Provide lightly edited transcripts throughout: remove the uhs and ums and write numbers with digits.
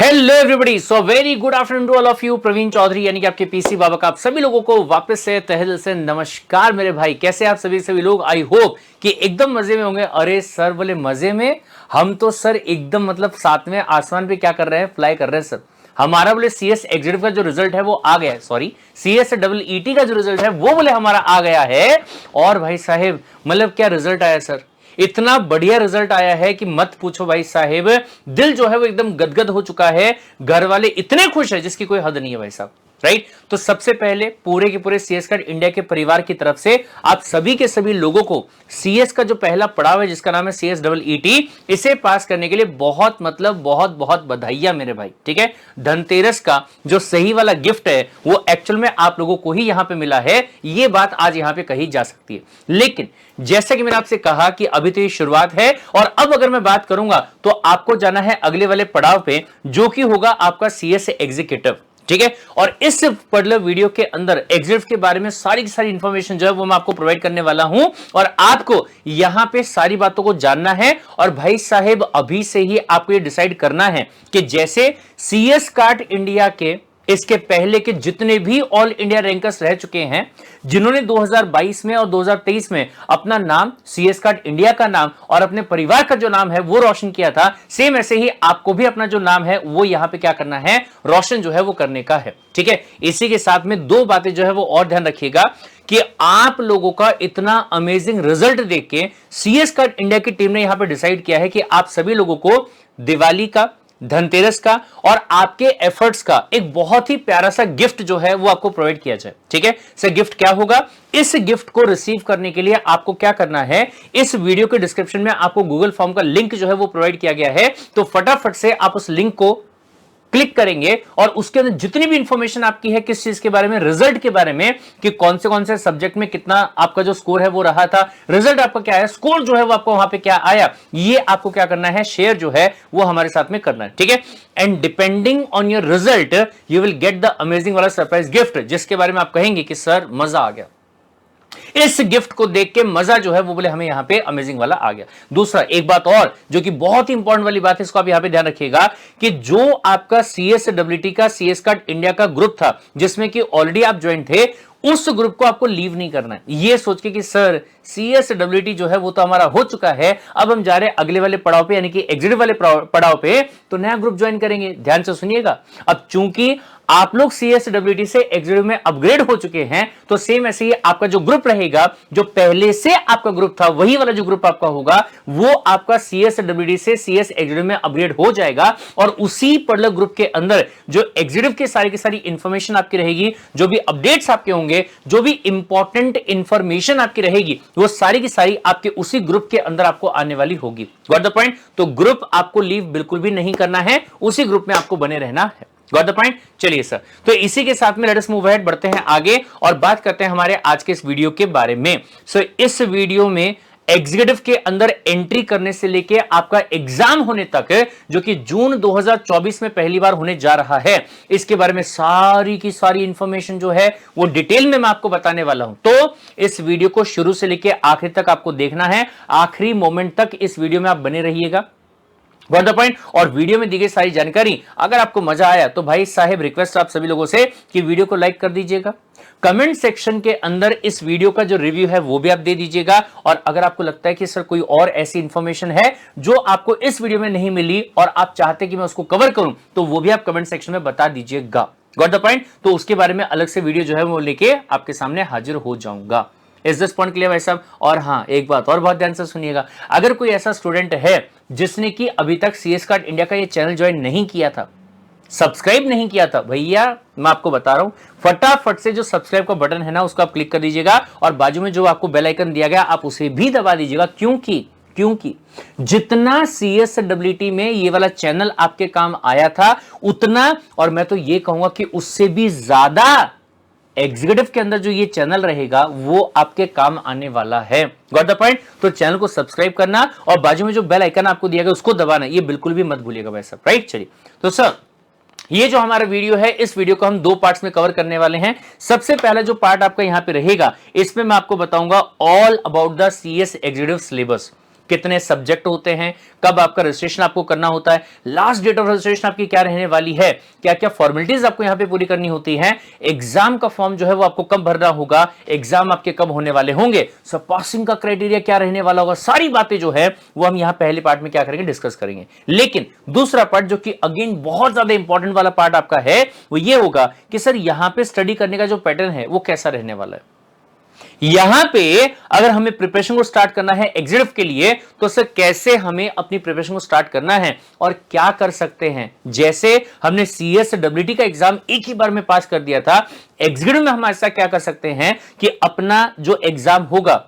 Hello everybody, so very good afternoon to all of you. Praveen Chaudhary यानी कि आपके PC बाबा का आप सभी लोगों को वापस से तहे दिल से नमस्कार मेरे भाई। कैसे आप सभी लोग? आई होप कि एकदम मजे में होंगे। अरे सर बोले मजे में, हम तो सर एकदम मतलब सातवें आसमान पे क्या कर रहे हैं, फ्लाई कर रहे हैं सर। हमारा बोले सीएस एग्जीक्यूटिव का जो रिजल्ट है वो आ गया है, सॉरी सीएस डबल ईटी का जो रिजल्ट है वो बोले हमारा आ गया है। और भाई साहेब मतलब क्या रिजल्ट आया सर, इतना बढ़िया रिजल्ट आया है कि मत पूछो भाई साहेब। दिल जो है वो एकदम गदगद हो चुका है, घर वाले इतने खुश है जिसकी कोई हद नहीं है भाई साहब, राइट। तो सबसे पहले पूरे के पूरे सीएस कार्ड इंडिया के परिवार की तरफ से आप सभी के सभी लोगों को सीएस का जो पहला पड़ाव है जिसका नाम है सीएस डबल ईटी, इसे पास करने के लिए बहुत मतलब बहुत बहुत बधाइयां मेरे भाई, ठीक है। धनतेरस का जो सही वाला गिफ्ट है वो एक्चुअल में आप लोगों को ही यहां पे मिला है, ये बात आज यहां पे कही जा सकती है। लेकिन जैसा कि मैंने आपसे कहा कि अभी तो ये शुरुआत है, और अब अगर मैं बात करूंगा तो आपको जाना है अगले वाले पड़ाव पे जो कि होगा आपका सीएस एग्जीक्यूटिव, ठीक है। और इस पर्टिकुलर वीडियो के अंदर एग्जीक्यूटिव के बारे में सारी की सारी इंफॉर्मेशन जो है वो मैं आपको प्रोवाइड करने वाला हूं, और आपको यहां पे सारी बातों को जानना है। और भाई साहेब अभी से ही आपको ये डिसाइड करना है कि जैसे सीएस कार्ड इंडिया के इसके पहले के जितने भी ऑल इंडिया रैंकर्स रह चुके हैं, जिन्होंने 2022 में और 2023 में अपना नाम सीएस कार्ड इंडिया का नाम और अपने परिवार का जो नाम है वो रोशन किया था, सेम ऐसे ही आपको भी अपना जो नाम है वो यहां पे क्या करना है, रोशन जो है वो करने का है, ठीक है। इसी के साथ में दो बातें जो है वो और ध्यान रखिएगा कि आप लोगों का इतना अमेजिंग रिजल्ट देख के सीएस कार्ड इंडिया की टीम ने यहां पे डिसाइड किया है कि आप सभी लोगों को दिवाली का, धनतेरस का और आपके एफर्ट्स का एक बहुत ही प्यारा सा गिफ्ट जो है वो आपको प्रोवाइड किया जाए, ठीक है। सर गिफ्ट क्या होगा? इस गिफ्ट को रिसीव करने के लिए आपको क्या करना है, इस वीडियो के डिस्क्रिप्शन में आपको गूगल फॉर्म का लिंक जो है वो प्रोवाइड किया गया है, तो फटाफट से आप उस लिंक को क्लिक करेंगे और उसके अंदर जितनी भी इंफॉर्मेशन आपकी है किस चीज के बारे में, रिजल्ट के बारे में कि कौन से सब्जेक्ट में कितना आपका जो स्कोर है वो रहा था, रिजल्ट आपका क्या है, स्कोर जो है वो आपको वहां पे क्या आया, ये आपको क्या करना है, शेयर जो है वो हमारे साथ में करना है, ठीक है। And depending on your result you will get the amazing वाला सरप्राइज गिफ्ट, जिसके बारे में आप कहेंगे कि सर मजा आ गया, इस गिफ्ट को देख के मजा जो है वो बोले हमें यहां पे अमेजिंग वाला आ गया। दूसरा एक बात और जो कि बहुत ही इंपॉर्टेंट वाली बात है, इसको आप यहां पे ध्यान रखिएगा कि जो आपका सीएसडब्ल्यूटी का सीएस कार्ड इंडिया का ग्रुप था जिसमें कि ऑलरेडी आप ज्वाइन थे, उस ग्रुप को आपको लीव नहीं करना है ये सोच के कि सर सीएसडब्ल्यूटी जो है वो तो हमारा हो चुका है, अब हम जा रहे हैं अगले वाले पड़ाव पे यानी कि एग्जीक्यूटिव वाले पड़ाव पे, तो नया ग्रुप ज्वाइन करेंगे। ध्यान से सुनिएगा, अब चूंकि आप लोग सीएसडब्ल्यूटी से एग्जीक्यूटिव में अपग्रेड हो चुके हैं, तो सेम ऐसे ही आपका जो ग्रुप रहेगा, जो पहले से आपका ग्रुप था वही वाला जो ग्रुप आपका होगा वो आपका सीएसडब्ल्यूटी से सीएस एग्जीक्यूटिव में अपग्रेड हो जाएगा, और उसी पर्टिकुलर ग्रुप के अंदर जो एग्जीक्यूटिव की सारी इंफॉर्मेशन आपकी रहेगी, जो भी अपडेट्स आपके होंगे, जो भी इंपॉर्टेंट इंफॉर्मेशन आपकी रहेगी, वो सारी की सारी आपके उसी ग्रुप के अंदर आपको आने वाली होगी। Got the point? तो ग्रुप आपको लीव बिल्कुल भी नहीं करना है, उसी ग्रुप में आपको बने रहना है। Got the point? चलिए सर, तो इसी के साथ में लेट अस मूव अहेड, बढ़ते हैं आगे और बात करते हैं हमारे आज के इस वीडियो के बारे में। सो इस वीडियो में एग्जीक्यूटिव के अंदर एंट्री करने से लेके आपका एग्जाम होने तक, जो कि जून 2024 में पहली बार होने जा रहा है, इसके बारे में सारी की सारी इंफॉर्मेशन जो है वो डिटेल में मैं आपको बताने वाला हूं। तो इस वीडियो को शुरू से लेके आखिर तक आपको देखना है, आखिरी मोमेंट तक इस वीडियो में आप बने रहिएगा। Got the point? और वीडियो में दी गई सारी जानकारी अगर आपको मजा आया तो भाई साहब रिक्वेस्ट आप सभी लोगों से कि वीडियो को लाइक कर दीजिएगा, कमेंट सेक्शन के अंदर इस वीडियो का जो रिव्यू है वो भी आप दे दीजिएगा, और अगर आपको लगता है कि सर कोई और ऐसी इंफॉर्मेशन है जो आपको इस वीडियो में नहीं मिली और आप चाहते कि मैं उसको कवर करूं, तो वो भी आप कमेंट सेक्शन में बता दीजिएगा। Got the point? तो उसके बारे में अलग से वीडियो जो है वो लेके आपके सामने हाजिर हो जाऊंगा। इज दिस पॉइंट क्लियर भाई साहब? और हाँ, एक बात और बहुत ध्यान से सुनिएगा, अगर कोई ऐसा स्टूडेंट है जिसने कि अभी तक सीएस कार्ड इंडिया का ये चैनल ज्वाइन नहीं किया था, सब्सक्राइब नहीं किया था, भैया मैं आपको बता रहा हूं, फटाफट से जो सब्सक्राइब का बटन है ना उसको आप क्लिक कर दीजिएगा, और बाजू में जो आपको बेल आइकन दिया गया आप उसे भी दबा दीजिएगा, क्योंकि जितना सीएसडब्ल्यूटी में ये वाला चैनल आपके काम आया था उतना, और मैं तो ये कहूंगा कि उससे भी ज्यादा एग्जीक्यूटिव के अंदर जो ये चैनल रहेगा वो आपके काम आने वाला है। Got the point? तो चैनल को सब्सक्राइब करना और बाजू में जो बेल आइकन आपको दिया गया उसको दबाना, ये बिल्कुल भी मत भूलिएगा भाई साहब, राइट। चलिए तो सर ये जो हमारा वीडियो है, इस वीडियो को हम दो पार्ट्स में कवर करने वाले हैं। सबसे पहला जो पार्ट आपका यहां पे रहेगा, इसमें मैं आपको बताऊंगा all about the CS executive syllabus. कितने सब्जेक्ट होते हैं, कब आपका रजिस्ट्रेशन आपको करना होता है, लास्ट डेट ऑफ रजिस्ट्रेशन आपकी क्या रहने वाली है, क्या क्या फॉर्मेलिटीज आपको यहां पे पूरी करनी होती है, एग्जाम का फॉर्म जो है वो आपको कब भरना होगा, एग्जाम आपके कब होने वाले होंगे, सो पासिंग का क्राइटेरिया क्या रहने वाला होगा, सारी बातें जो है वो हम यहां पहले पार्ट में क्या करेंगे, डिस्कस करेंगे। लेकिन दूसरा पार्ट जो कि अगेन बहुत ज्यादा इंपॉर्टेंट वाला पार्ट आपका है वो ये होगा कि सर यहां पे स्टडी करने का जो पैटर्न है वो कैसा रहने वाला है। यहां पे अगर हमें प्रिपरेशन को स्टार्ट करना है एग्जीक्यूटिव के लिए तो सर कैसे हमें अपनी प्रिपरेशन को स्टार्ट करना है और क्या कर सकते हैं। जैसे हमने सीएस डब्ल्यूटी का एग्जाम एक ही बार में पास कर दिया था, एग्जीक्यूटिव में हम ऐसा क्या कर सकते हैं कि अपना जो एग्जाम होगा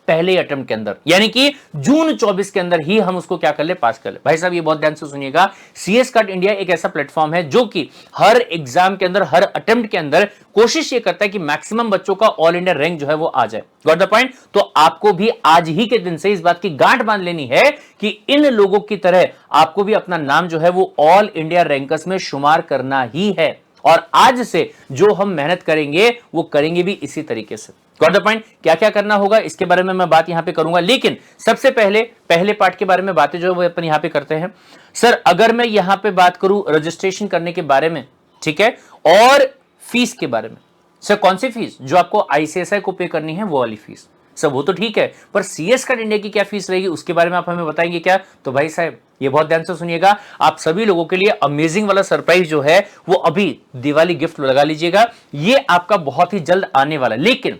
पहले अटेम्प्ट के अंदर, यानी कि जून 24 के अंदर ही हम उसको क्या कर ले, पास कर ले। भाई साहब ये बहुत ध्यान से सुनिएगा, सीएस कट इंडिया एक ऐसा प्लेटफॉर्म है जो कि हर एग्जाम के अंदर, हर अटेम्प्ट के अंदर कोशिश ये करता है कि मैक्सिमम बच्चों का ऑल इंडिया रैंक जो है वो आ जाए। Got the point. तो आपको भी आज ही के दिन से इस बात की गांठ बांध लेनी है कि इन लोगों की तरह आपको भी अपना नाम जो है वो ऑल इंडिया रैंकर्स में शुमार करना ही है। और आज से जो हम मेहनत करेंगे वो करेंगे भी इसी तरीके से। Got the point. क्या क्या करना होगा इसके बारे में मैं बात यहां पे करूंगा, लेकिन सबसे पहले पार्ट के बारे में बातें जो है वो अपन यहां पे करते हैं। सर अगर मैं यहां पे बात करूं रजिस्ट्रेशन करने के बारे में, ठीक है, और फीस के बारे में, सर कौन सी फीस, जो आपको आईसीएसआई को पे करनी है वो वाली फीस, सर वो तो ठीक है, पर सीएस कट इंडिया की क्या फीस रहेगी उसके बारे में आप हमें बताएंगे क्या। तो भाई साहब ये बहुत ध्यान से सुनिएगा, आप सभी लोगों के लिए अमेजिंग वाला सरप्राइज जो है वो अभी दिवाली गिफ्ट लगा लीजिएगा, ये आपका बहुत ही जल्द आने वाला है। लेकिन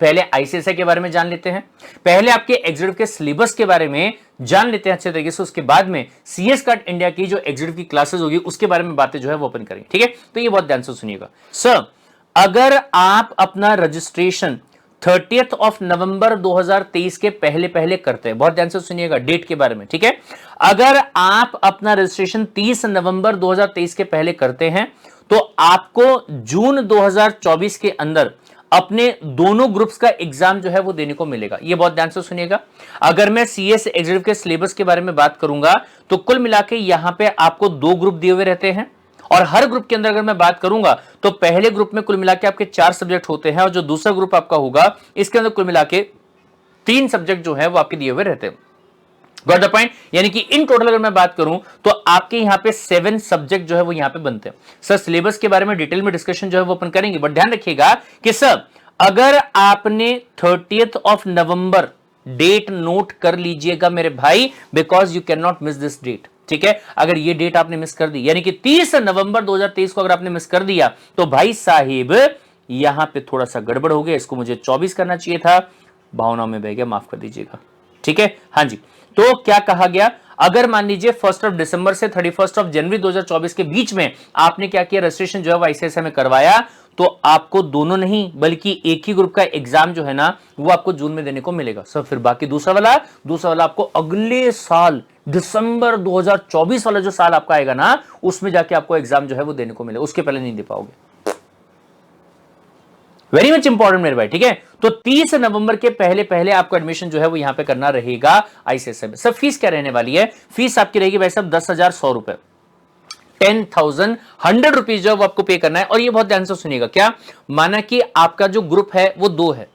पहले आईसीएसआई के बारे में जान लेते हैं, पहले आपके एग्जीक्यूटिव के सिलेबस के बारे में जान लेते हैं अच्छे तरीके से, उसके बाद में सीएस कट इंडिया की जो एग्जीक्यूटिव की क्लासेस होगी उसके बारे में बातें जो है वो ओपन करेंगे। ठीक है, तो ये बहुत ध्यान से सुनिएगा। सर अगर आप अपना रजिस्ट्रेशन 30th ऑफ नवंबर 2023 के पहले करते हैं, बहुत ध्यान से सुनिएगा डेट के बारे में, ठीक है, अगर आप अपना रजिस्ट्रेशन 30 नवंबर 2023 के पहले करते हैं तो आपको जून 2024 के अंदर अपने दोनों ग्रुप्स का एग्जाम जो है वो देने को मिलेगा। ये बहुत ध्यान से सुनिएगा। अगर मैं सीएस एग्जीक्यूटिव के सिलेबस के बारे में बात करूंगा तो कुल मिला के यहां पे आपको 2 ग्रुप दिए हुए रहते हैं, और हर ग्रुप के अंदर अगर मैं बात करूंगा तो पहले ग्रुप में कुल मिला के आपके 4 सब्जेक्ट होते हैं, और जो दूसरा ग्रुप आपका होगा इसके अंदर कुल मिला के 3 सब्जेक्ट जो है वो आपके दिए हुए रहते हैं। Got the point. यानी कि इन टोटल अगर मैं बात करूं तो आपके यहां पे 7 सब्जेक्ट जो है वो यहां पे बनते हैं। सर सिलेबस के बारे में डिटेल में डिस्कशन जो है वो अपन करेंगे, बट ध्यान रखिएगा कि सर अगर आपने 30th of November date note कर लीजिएगा मेरे भाई, because you can not miss this date. ठीक है, अगर ये डेट आपने मिस कर दी, यानी कि 30 नवंबर 2023 को अगर आपने मिस कर दिया तो भाई साहिब यहां पे थोड़ा सा गड़बड़ हो गया, इसको मुझे 24 करना चाहिए था, भावनाओं में बह गया, माफ कर दीजिएगा। ठीक है, हाँ जी। तो क्या कहा गया, अगर मान लीजिए 1 दिसंबर से 31 जनवरी 2024 के बीच में आपने क्या किया, रजिस्ट्रेशन जो है आईसीएसआई में करवाया, तो आपको दोनों नहीं बल्कि एक ही ग्रुप का एग्जाम जो है ना वो आपको जून में देने को मिलेगा। सर फिर बाकी दूसरा वाला आपको अगले साल दिसंबर 2024 वाला जो साल आपका आएगा ना उसमें जाके आपको एग्जाम जो है वो देने को मिलेगा, उसके पहले नहीं दे पाओगे। वेरी मच इंपॉर्टेंट मेरे भाई। ठीक है, तो 30 नवंबर के पहले आपको एडमिशन जो है वो यहां पे करना रहेगा आईसीएसआई में। सब फीस क्या रहने वाली है, फीस आपकी रहेगी भाई साहब 10,100 रुपए, 10,100 रुपीज जो वो आपको पे करना है। और ये बहुत ध्यान से सुनिएगा, क्या माना कि आपका जो ग्रुप है वो 2 है,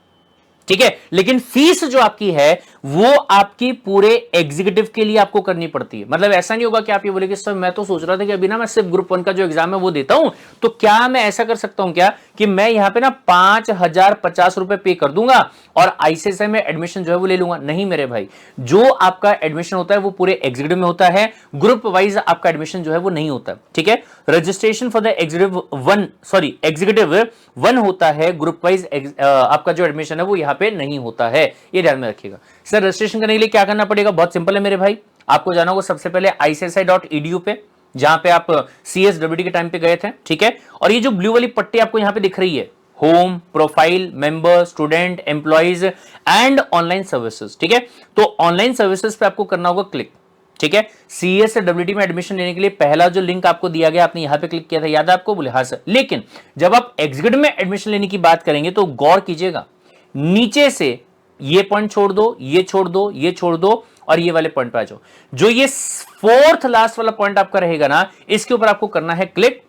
ठीक है, लेकिन फीस जो आपकी है वो आपकी पूरे एग्जीक्यूटिव के लिए आपको करनी पड़ती है। मतलब ऐसा नहीं होगा कि आप ये बोले कि सर मैं तो सोच रहा था कि अभी ना मैं सिर्फ ग्रुप 1 का जो एग्जाम है वो देता हूं, तो क्या मैं ऐसा कर सकता हूं क्या कि मैं यहां पे ना 5,050 रुपए पे कर दूंगा और आईसीएसआई में एडमिशन जो है वो ले लूंगा। नहीं मेरे भाई, जो आपका एडमिशन होता है वो पूरे एग्जीक्यूटिव में होता है, ग्रुप वाइज आपका एडमिशन जो है वो नहीं होता। ठीक है, रजिस्ट्रेशन फॉर द एग्जीक्यूटिव 1 होता है, ग्रुप वाइज आपका जो एडमिशन है वो यहां पे नहीं होता है, ये ध्यान में रखिएगा। सर रजिस्ट्रेशन करने के लिए क्या करना पड़ेगा, बहुत सिंपल है मेरे भाई, आपको जाना होगा सबसे पहले ICSI.edu पे, जहां पे आप CSWD के टाइम पे गए थे। ठीक है, और ये जो ब्लू वाली पट्टी आपको यहां पे दिख रही है, home, profile, member, student, employees and online services. ठीक है, तो ऑनलाइन सर्विसेज पे आपको करना होगा क्लिक। ठीक है, CSWD में एडमिशन लेने के लिए पहला जो लिंक आपको दिया गया आपने यहां पे क्लिक किया था, याद है आपको, बोले हाँ सर। लेकिन जब आप एग्जीक्यूटिव में एडमिशन लेने की बात करेंगे तो गौर कीजिएगा, नीचे से ये पॉइंट छोड़ दो, ये छोड़ दो, ये छोड़ दो, और ये वाले पॉइंट पे आ जाओ। जो ये 4th लास्ट वाला पॉइंट आपका रहेगा ना, इसके ऊपर आपको करना है क्लिक।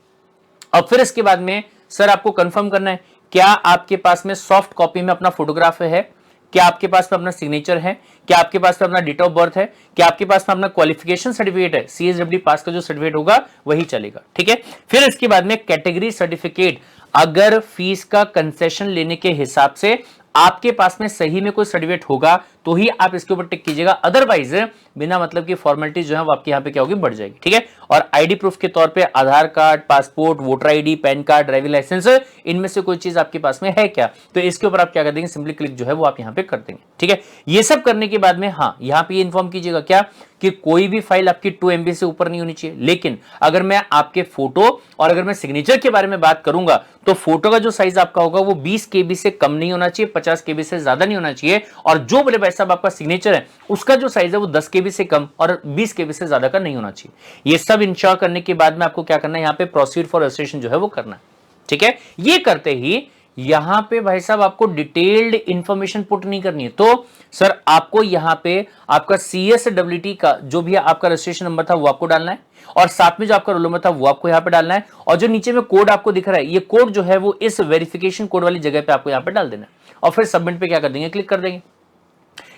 और फिर इसके बाद में सर आपको कंफर्म करना है क्या आपके पास में सॉफ्ट कॉपी में अपना फोटोग्राफ है, क्या आपके पास में अपना सिग्नेचर है, क्या आपके पास में अपना डेट ऑफ बर्थ है, क्या आपके पास में अपना क्वालिफिकेशन सर्टिफिकेट है, सीएसडब्ल्यू पास का जो सर्टिफिकेट होगा वही चलेगा, ठीक है। फिर इसके बाद में कैटेगरी सर्टिफिकेट, अगर फीस का कंसेशन लेने के हिसाब से आपके पास में सही में कोई सर्टिफिकेट होगा तो ही आप इसके ऊपर टिक कीजिएगा, अदरवाइज बिना मतलब की फॉर्मेलिटी जो है वो आपके यहां पे क्या होगी, बढ़ जाएगी, ठीक है। और आईडी प्रूफ के तौर पे Aadhaar card, passport, voter ID, PAN card, driving licence, इनमें से कोई चीज आपके पास में है क्या, तो इसके ऊपर आप क्या कर देंगे, सिंपली क्लिक जो है वो आप यहां पे कर देंगे, ठीक है। ये सब करने के बाद में हाँ यहां पे इन्फॉर्म कीजिएगा क्या कि कोई भी फाइल आपकी 2 MB से ऊपर नहीं होनी चाहिए। लेकिन अगर मैं आपके फोटो और अगर मैं सिग्नेचर के बारे में बात करूंगा तो फोटो का जो साइज आपका होगा वो 20 KB से कम नहीं होना चाहिए, 50 KB से ज्यादा नहीं होना चाहिए, और जो बोले भाई साहब आपका सिग्नेचर है उसका जो साइज है वो 10 KB से कम और 20 KB से ज्यादा का नहीं होना चाहिए। ये सब इंश्योर करने के बाद में आपको क्या करना है, यहाँ पे प्रोसीड फॉर रजिस्ट्रेशन जो है वो करना है, ठीक है। ये करते ही यहां पे भाई साहब आपको डिटेल्ड इंफॉर्मेशन पुट नहीं करनी है, तो सर आपको यहां पे आपका CSWT का जो भी आपका रजिस्ट्रेशन नंबर था वो आपको डालना है, और साथ में जो आपका रोल नंबर था वो आपको यहां पे डालना है, और जो नीचे में कोड आपको दिख रहा है ये कोड जो है वो इस वेरिफिकेशन कोड वाली जगह पे आपको यहां पे डाल देना है, और फिर सबमिट पे क्या कर देंगे, क्लिक कर देंगे।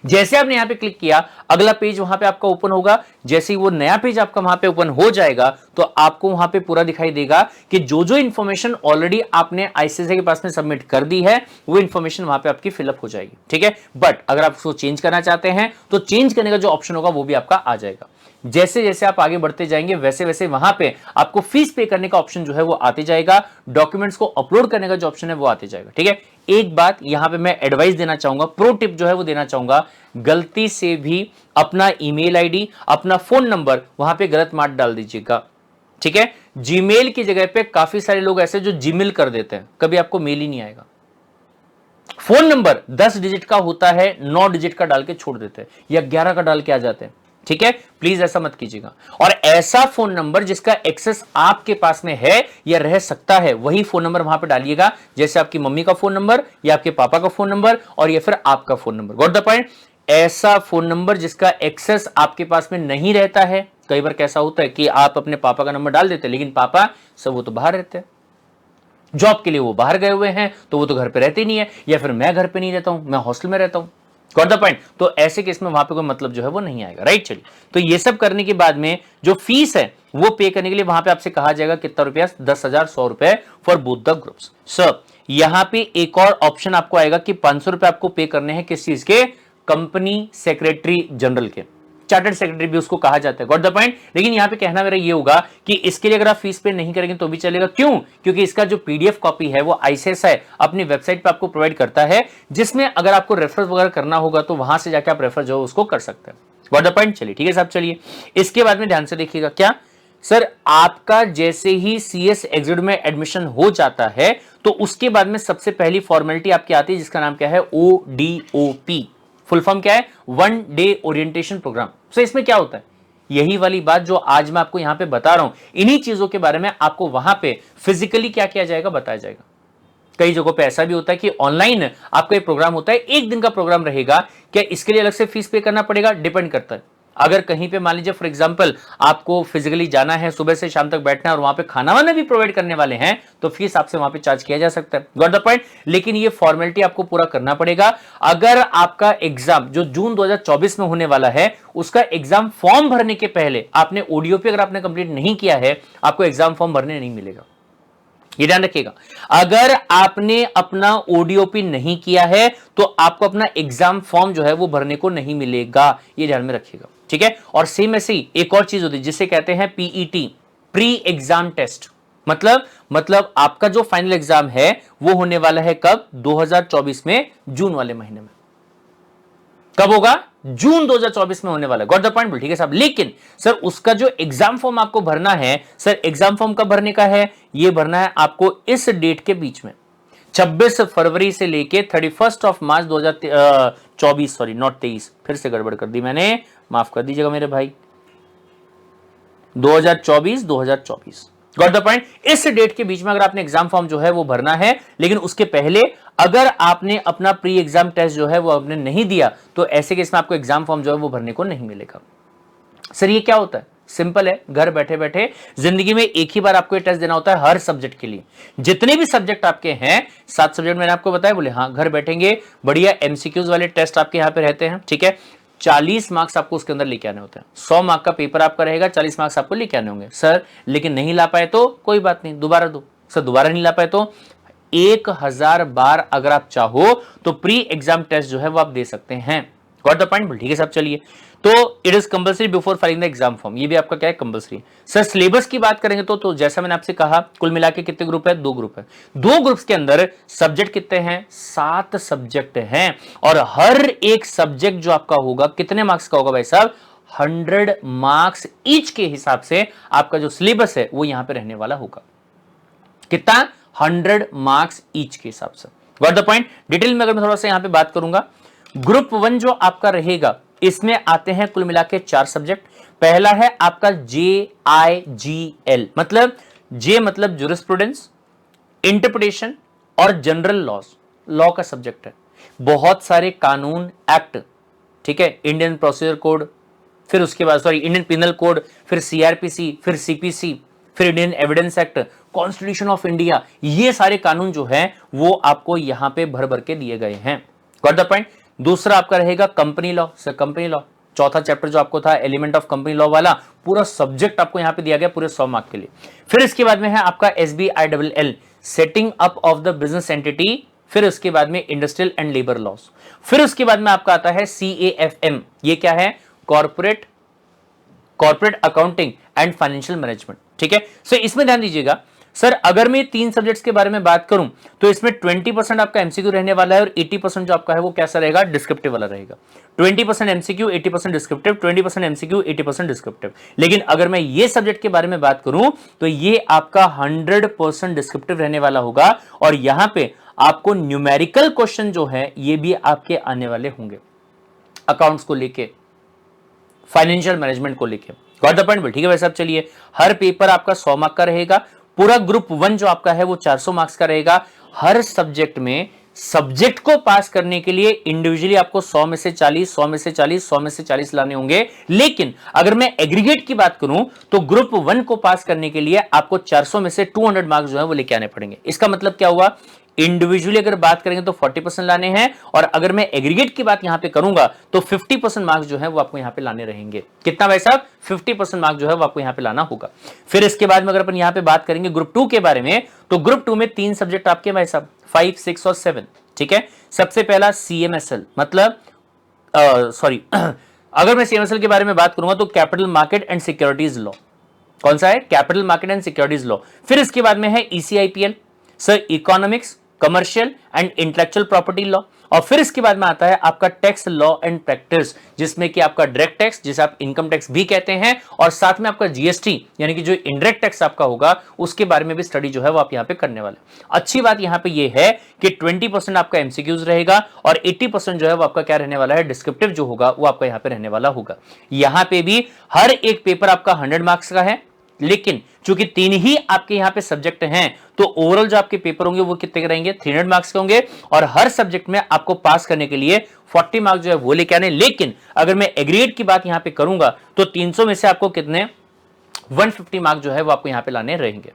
जैसे आपने यहां पे क्लिक किया अगला पेज वहां पे आपका ओपन होगा, जैसे ही वो नया पेज आपका वहां पे ओपन हो जाएगा तो आपको वहां पे पूरा दिखाई देगा कि जो जो इंफॉर्मेशन ऑलरेडी आपने आईसीआईसीआई के पास में सबमिट कर दी है वो इंफॉर्मेशन वहां पे आपकी फिलअप हो जाएगी, ठीक है। बट अगर आप उसको चेंज करना चाहते हैं तो चेंज करने का जो ऑप्शन होगा वो भी आपका आ जाएगा। जैसे जैसे आप आगे बढ़ते जाएंगे वैसे वैसे वहां पे आपको फीस पे करने का ऑप्शन जो है वो आते जाएगा, डॉक्यूमेंट्स को अपलोड करने का जो ऑप्शन है वो आते जाएगा, ठीक है। एक बात यहां पे मैं एडवाइस देना चाहूंगा, प्रो टिप जो है वो देना चाहूंगा, गलती से भी अपना ईमेल आईडी, अपना फोन नंबर वहां पे गलत मत डाल दीजिएगा, ठीक है। जीमेल की जगह पे काफी सारे लोग ऐसे जो जीमेल कर देते हैं, कभी आपको मेल ही नहीं आएगा। फोन नंबर 10 डिजिट का होता है, 9 डिजिट का डाल के छोड़ देते हैं या 11 का डाल के आ जाते हैं, ठीक है। प्लीज ऐसा मत कीजिएगा, और ऐसा फोन नंबर जिसका एक्सेस आपके पास में है या रह सकता है वही फोन नंबर वहां पे डालिएगा, जैसे आपकी मम्मी का फोन नंबर या आपके पापा का फोन नंबर और या फिर आपका phone number. Got the point. ऐसा फोन नंबर जिसका एक्सेस आपके पास में नहीं रहता है, कई बार कैसा होता है कि आप अपने पापा का नंबर डाल देते हैं लेकिन पापा सब वो तो बाहर रहते हैं, जॉब के लिए वो बाहर गए हुए हैं तो वो तो घर पे रहते नहीं है, या फिर मैं घर पे नहीं रहता हूं, मैं हॉस्टल में रहता हूं। Got the point. तो ऐसे केस में वहां पे कोई मतलब जो है वो नहीं आएगा, राइट। चलिए, तो ये सब करने के बाद में जो फीस है वो पे करने के लिए वहां पे आपसे कहा जाएगा कितना रुपया, 10,100 रुपए for both the groups. Sir यहां पे एक और ऑप्शन आपको आएगा कि 500 रुपए आपको पे करने हैं किस चीज के, कंपनी सेक्रेटरी जनरल के, चार्टर्ड सेक्रेटरी भी उसको कहा जाता है। Got the point. लेकिन यहां पे कहना मेरा ये होगा कि इसके लिए अगर आप फीस पे नहीं करेंगे तो भी चलेगा, क्यों, क्योंकि इसका जो पीडीएफ कॉपी है वो आईसीआईसीआई अपनी वेबसाइट पे आपको प्रोवाइड करता है, जिसमें अगर आपको रेफरेंस वगैरह करना होगा तो वहां से जाकर आप रेफर जो है उसको कर सकते हैं। Got the point. चलिए ठीक है साहब। चलिए इसके बाद में ध्यान से देखिएगा, क्या सर आपका जैसे ही CS एग्जिट में एडमिशन हो जाता है तो उसके बाद में सबसे पहली फॉर्मेलिटी आपकी आती है जिसका नाम क्या है, ODOP। फुल फॉर्म क्या है, 1 डे ओरिएंटेशन प्रोग्राम। सो इसमें क्या होता है, यही वाली बात जो आज मैं आपको यहां पे बता रहा हूं, इन्हीं चीजों के बारे में आपको वहां पे फिजिकली क्या किया जाएगा बताया जाएगा। कई जगहों पे ऐसा भी होता है कि ऑनलाइन आपका एक प्रोग्राम होता है, 1 दिन का प्रोग्राम रहेगा, क्या इसके लिए अलग से फीस पे करना पड़ेगा, डिपेंड करता है। अगर कहीं पे मान लीजिए फॉर एग्जांपल आपको फिजिकली जाना है, सुबह से शाम तक बैठना है और वहां पे खाना वाना भी प्रोवाइड करने वाले हैं तो फीस आपसे वहां पे चार्ज किया जा सकता है। Got the point. लेकिन ये फॉर्मेलिटी आपको पूरा करना पड़ेगा। अगर आपका एग्जाम जो जून 2024 में होने वाला है उसका एग्जाम फॉर्म भरने के पहले आपने ODOP अगर आपने कंप्लीट नहीं किया है, आपको एग्जाम फॉर्म भरने नहीं मिलेगा, ये ध्यान रखिएगा। अगर आपने अपना ODOP नहीं किया है तो आपको अपना एग्जाम फॉर्म जो है वो भरने को नहीं मिलेगा, ये ध्यान में रखिएगा, ठीक है। और सेम ऐसे ही एक और चीज होती है जिसे कहते हैं PET, प्री एग्जाम टेस्ट। मतलब आपका जो फाइनल एग्जाम है वो होने वाला है कब, 2024 में, जून वाले महीने में। कब होगा, जून 2024 में होने वाला है। Got the point. ठीक है साहब। लेकिन सर उसका जो एग्जाम फॉर्म आपको भरना है, सर एग्जाम फॉर्म कब भरने का है, ये भरना है आपको इस डेट के बीच में, 26 फरवरी से लेके 31 मार्च 2024, सॉरी नॉट 23, फिर से गड़बड़ कर दी मैंने, माफ कर दीजिएगा मेरे भाई, 2024। Got the point. इस डेट के बीच में अगर आपने एग्जाम फॉर्म जो है वो भरना है, लेकिन उसके पहले अगर आपने अपना प्री एग्जाम टेस्ट जो है वो आपने नहीं दिया तो ऐसे केस में आपको एग्जाम फॉर्म जो है वो भरने को नहीं मिलेगा। सर ये क्या होता है, सिंपल है, घर बैठे बैठे जिंदगी में एक ही बार आपको ये टेस्ट देना होता है हर सब्जेक्ट के लिए। जितने भी सब्जेक्ट आपके हैं, 7 सब्जेक्ट मैंने आपको बताया, बोले हाँ घर बैठेंगे, बढ़िया एमसीक्यूज वाले टेस्ट आपके यहाँ पे रहते हैं, ठीक है। 40 मार्क्स आपको उसके अंदर लेके आने होते हैं। 100 मार्क का पेपर आपका रहेगा, 40 मार्क्स आपको लेके आने होंगे। सर लेकिन नहीं ला पाए तो कोई बात नहीं, दोबारा दो। सर दोबारा नहीं ला पाए तो 1000 बार अगर आप चाहो तो प्री एग्जाम टेस्ट जो है वो आप दे सकते हैं। Got the point? ठीक है साहब, चलिए। तो it is compulsory before filing the exam form, ये भी आपका क्या है, कंपल्सरी। सर सिलेबस की बात करेंगे तो जैसा मैंने आपसे कहा, कुल मिला के कितने ग्रुप है, 2 ग्रुप है। 2 ग्रुप्स के अंदर सब्जेक्ट कितने हैं, 7 सब्जेक्ट हैं, और हर एक सब्जेक्ट जो आपका होगा कितने मार्क्स का होगा भाई साहब, 100 मार्क्स ईच के हिसाब से आपका जो सिलेबस है वो यहां पे रहने वाला होगा। कितना, 100 मार्क्स ईच के हिसाब से। Got the point? डिटेल में अगर मैं थोड़ा सा यहां पे बात करूंगा, ग्रुप 1 जो आपका रहेगा इसमें आते हैं कुल मिला के 4 सब्जेक्ट। पहला है आपका JIGL, मतलब जे मतलब जुरिस्प्रूडेंस, इंटरप्रिटेशन और जनरल लॉज, लॉ का सब्जेक्ट है। बहुत सारे कानून, एक्ट, ठीक है, इंडियन प्रोसीजर कोड, फिर उसके बाद इंडियन पिनल कोड, फिर CRPC, फिर CPC, फिर Indian evidence act, constitution of India, ये सारे कानून जो है वो आपको यहां पे भर भर के दिए गए हैं। Got the point? दूसरा आपका रहेगा company law. Sir company law, चौथा चैप्टर जो आपको था एलिमेंट ऑफ कंपनी लॉ वाला, पूरा सब्जेक्ट आपको यहां पे दिया गया पूरे 100 मार्क के लिए। फिर इसके बाद में है आपका SBILL, setting up of the business entity. फिर उसके बाद में इंडस्ट्रियल एंड लेबर लॉस। फिर उसके बाद में आपका आता है CAFM, ये क्या है, corporate accounting and financial management, ठीक है। सो इसमें ध्यान दीजिएगा, सर अगर मैं 3 सब्जेक्ट्स के बारे में बात करूं तो इसमें 20% आपका एमसीक्यू रहने वाला है और 80% जो आपका है वो कैसा रहेगा, डिस्क्रिप्टिव वाला रहेगा। 20% एमसीक्यू, 80% डिस्क्रिप्टिव, 20% एमसीक्यू, 80% डिस्क्रिप्टिव। लेकिन अगर मैं ये सब्जेक्ट के बारे में बात करूं तो ये आपका 100% डिस्क्रिप्टिव रहने वाला होगा, और यहां पे आपको न्यूमेरिकल क्वेश्चन जो है ये भी आपके आने वाले होंगे, अकाउंट्स को लेके, फाइनेंशियल मैनेजमेंट को लेके। Got the point? ठीक है भाई साहब, चलिए। हर पेपर आपका 100 मार्क का रहेगा। पूरा ग्रुप 1 जो आपका है वो 400 मार्क्स का रहेगा। हर सब्जेक्ट में सब्जेक्ट को पास करने के लिए इंडिविजुअली आपको 100 में से 40, 100 में से 40, 100 में से 40 लाने होंगे। लेकिन अगर मैं एग्रीगेट की बात करूं तो ग्रुप 1 को पास करने के लिए आपको 400 में से 200 मार्क्स जो है वो लेके आने पड़ेंगे। इसका मतलब क्या हुआ, इंडिविजुअली अगर बात करेंगे तो 40% लाने हैं, और अगर मैं एग्रीगेट की बात यहां पे करूंगा तो 50% मार्क्स जो है वो आपको यहां पे लाने रहेंगे। कितना भाई साहब, 50% मार्क्स जो है वो आपको यहां पे लाना होगा। फिर इसके बाद में अगर अपन यहां पे बात करेंगे ग्रुप 2 के बारे में, तो ग्रुप 2 में 3 सब्जेक्ट आपके भाई साहब, 5, 6 और 7, ठीक है। सबसे पहला CMSL, मतलब अगर मैं CMSL के बारे में बात करूंगा तो capital market and securities law. कौन सा है, capital market and securities law. फिर इसके बाद में है ECIPL, sir economics, commercial and intellectual property law. और फिर इसके बाद में आता है आपका टैक्स लॉ एंड प्रैक्टिस, जिसमें कि आपका डायरेक्ट टैक्स, जिसे आप इनकम टैक्स भी कहते हैं, और साथ में आपका GST यानी कि जो इनडायरेक्ट टैक्स आपका होगा उसके बारे में भी स्टडी जो है वो आप यहां पे करने वाले। अच्छी बात यहां पे ये है कि 20% आपका MCQs रहेगा और 80% जो है वो आपका क्या रहने वाला है, डिस्क्रिप्टिव जो होगा वो आपका यहां पे रहने वाला होगा। यहां पे भी हर एक पेपर आपका 100 मार्क्स का है, लेकिन चूंकि 3 ही आपके यहां पे सब्जेक्ट हैं तो ओवरऑल जो आपके पेपर होंगे वो कितने के रहेंगे, 300 मार्क्स के होंगे, और हर सब्जेक्ट में आपको पास करने के लिए 40 मार्क्स जो है वो लेके आने। लेकिन अगर मैं एग्रीगेट की बात यहां पे करूंगा तो 300 में से आपको कितने, 150 मार्क्स जो है वो आपको यहां पे लाने रहेंगे।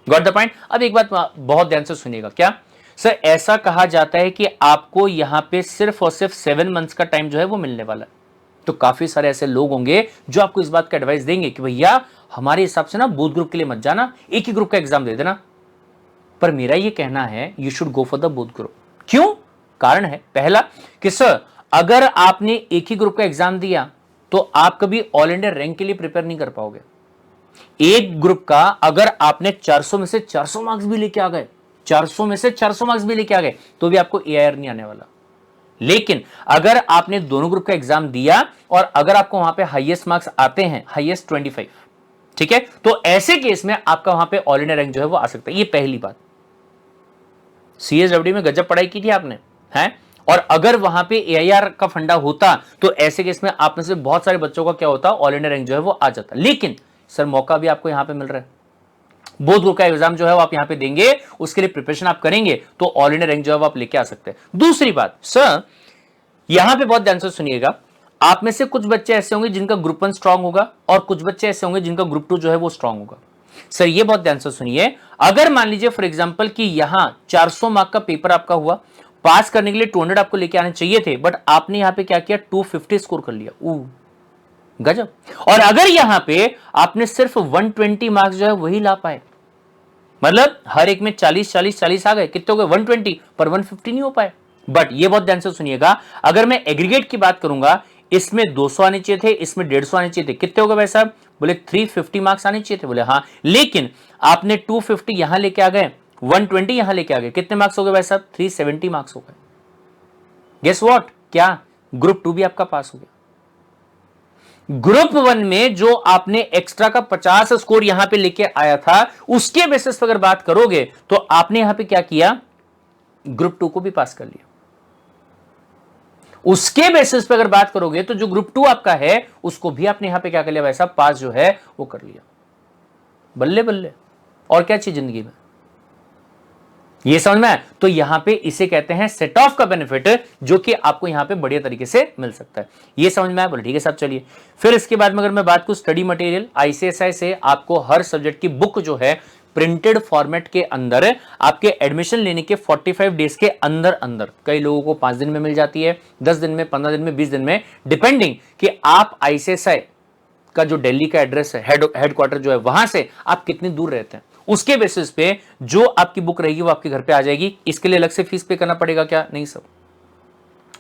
Got the point? अब एक बात बहुत ध्यान से सुनिएगा, क्या सर ऐसा कहा जाता है कि आपको यहां पे सिर्फ और सिर्फ 7 मंथ्स का टाइम जो है वो मिलने वाला है। तो काफी सारे ऐसे लोग होंगे जो आपको इस बात का एडवाइस देंगे कि भैया हमारे हिसाब से ना बोथ ग्रुप के लिए मत जाना, एक ही ग्रुप का एग्जाम दे देना। पर मेरा ये कहना है you should go for the both group. क्यों? कारण है, पहला कि सर अगर आपने एक ही ग्रुप का एग्जाम दिया तो आप कभी ऑल इंडिया रैंक के लिए प्रिपेयर नहीं कर पाओगे। एक ग्रुप का अगर आपने 400 में से 400 मार्क्स भी लेके आ गए, 400 में से 400 मार्क्स भी लेके आ गए, तो भी आपको AIR नहीं आने वाला। लेकिन अगर आपने दोनों ग्रुप का एग्जाम दिया और अगर आपको वहां पे हाईएस्ट मार्क्स आते हैं, हाईएस्ट 25, ठीक है, तो ऐसे केस में आपका वहां पे ऑल इंडिया रैंक जो है वो आ सकता है। ये पहली बात। CSWD में गजब पढ़ाई की थी आपने, हैं, और अगर वहां पे AIR का फंडा होता तो ऐसे केस में आप में से बहुत सारे बच्चों का क्या होता, ऑल इंडिया रैंक जो है वो आ जाता। लेकिन सर मौका भी आपको यहां पे मिल रहा है, बोथ ग्रुप का एग्जाम जो है वो आप यहां पे देंगे, उसके लिए प्रिपरेशन आप करेंगे तो ऑल इंडिया रैंक जो है वो आप लेके आ सकते हैं। दूसरी बात, सर यहां पे बहुत ध्यान से सुनिएगा, आप में से कुछ बच्चे ऐसे होंगे जिनका ग्रुप 1 स्ट्रांग होगा और कुछ बच्चे ऐसे होंगे जिनका ग्रुप 2 जो है वो स्ट्रांग होगा। सर ये बहुत ध्यान से सुनिए, अगर मान लीजिए फॉर एग्जांपल कि यहां 400 मार्क का पेपर आपका हुआ, पास करने के लिए 200 आपको लेके आने चाहिए थे, बट आपने यहां पे क्या किया, 250 स्कोर कर लिया, गजब। और अगर यहां पे आपने सिर्फ 120 मार्क्स जो है वही ला पाए, मतलब हर एक में 40 40 40 आ गए, कितने हो गए 120, पर 150 नहीं हो पाए। बट ये बहुत ध्यान से सुनिएगा, अगर मैं एग्रीगेट की बात करूंगा, इसमें 200 आने चाहिए थे, इसमें 150 आने चाहिए थे, कितने हो गए भाई साहब, बोले 350 मार्क्स आने चाहिए थे, बोले हाँ, लेकिन आपने 250 यहां लेके आ गए, 120 यहां लेके आ गए, कितने मार्क्स हो गए भाई साहब, 370 मार्क्स हो गए। गेस व्हाट, क्या ग्रुप 2 भी आपका पास हो गया। ग्रुप 1 में जो आपने एक्स्ट्रा का 50 स्कोर यहां पे लेके आया था, उसके बेसिस पर अगर बात करोगे तो आपने यहां पे क्या किया, ग्रुप 2 को भी पास कर लिया। उसके बेसिस पे अगर बात करोगे तो जो ग्रुप 2 आपका है उसको भी आपने यहां पे क्या कर लिया, वैसा पास जो है वो कर लिया। बल्ले बल्ले, और क्या चाहिए जिंदगी में, ये समझ में आया? तो यहां पे इसे कहते हैं सेट ऑफ का बेनिफिट, जो कि आपको यहां पे बढ़िया तरीके से मिल सकता है। ये समझ में आया? बोले ठीक है साहब, चलिए फिर इसके बाद में अगर मैं बात करूं स्टडी मटेरियल, आईसीएसआई से आपको हर सब्जेक्ट की बुक जो है प्रिंटेड फॉर्मेट के अंदर आपके एडमिशन लेने के 45 डेज के अंदर अंदर, कई लोगों को 5 दिन में मिल जाती है, 10 दिन में, 15 दिन में, 20 दिन में, डिपेंडिंग कि आप आईसीएसआई का जो दिल्ली का एड्रेस है, हेडक्वार्टर जो है, वहां से आप कितनी दूर रहते हैं, उसके बेसिस पे जो आपकी बुक रहेगी वो आपके घर पे आ जाएगी। इसके लिए अलग से फीस पे करना पड़ेगा क्या? नहीं सब,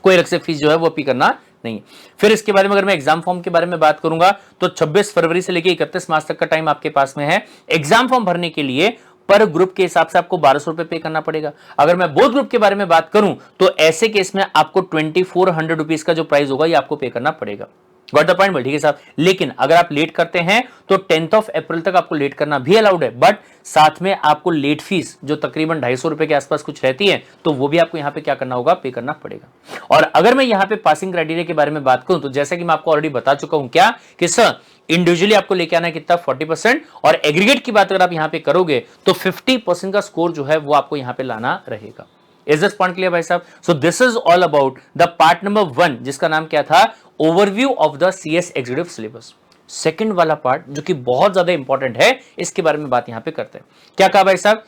कोई अलग से फीस जो है वो पे करना नहीं। फिर इसके बारे में अगर मैं एग्जाम फॉर्म के बारे में बात करूंगा तो 26 फरवरी से लेकर 31 मार्च तक का टाइम आपके पास में है। एग्जाम फॉर्म भरने के लिए पर ग्रुप के हिसाब से आपको 1200 रुपए पे करना पड़ेगा। अगर मैं बोथ ग्रुप के बारे में बात करूं तो ऐसे केस में आपको 2400 रुपीज का जो प्राइस होगा ये आपको पे करना पड़ेगा। Got the point? ठीक है साहब। लेकिन अगर आप लेट करते हैं तो 10 अप्रैल तक आपको लेट करना भी अलाउड है, बट साथ में आपको लेट फीस जो तकरीबन 250 रुपए के आसपास कुछ रहती है, तो वो भी आपको यहां पे क्या करना होगा, पे करना पड़ेगा। और अगर मैं यहां पे पासिंग क्राइटेरिया के बारे में बात करूं तो जैसा कि मैं आपको ऑलरेडी बता चुका हूं, क्या कि सर इंडिविजुअली आपको लेके आना है कितना, 40%, और एग्रीगेट की बात अगर आप यहां पे करोगे तो 50% का स्कोर जो है वो आपको यहां पे लाना रहेगा। इज दिस पॉइंट क्लियर भाई साहब? So this is all about the part number 1, जिसका नाम क्या था, overview of the CS executive syllabus. Second वाला पार्ट जो कि बहुत ज्यादा इंपॉर्टेंट है, इसके बारे में बात यहां पे करते हैं। क्या कहा भाई साहब?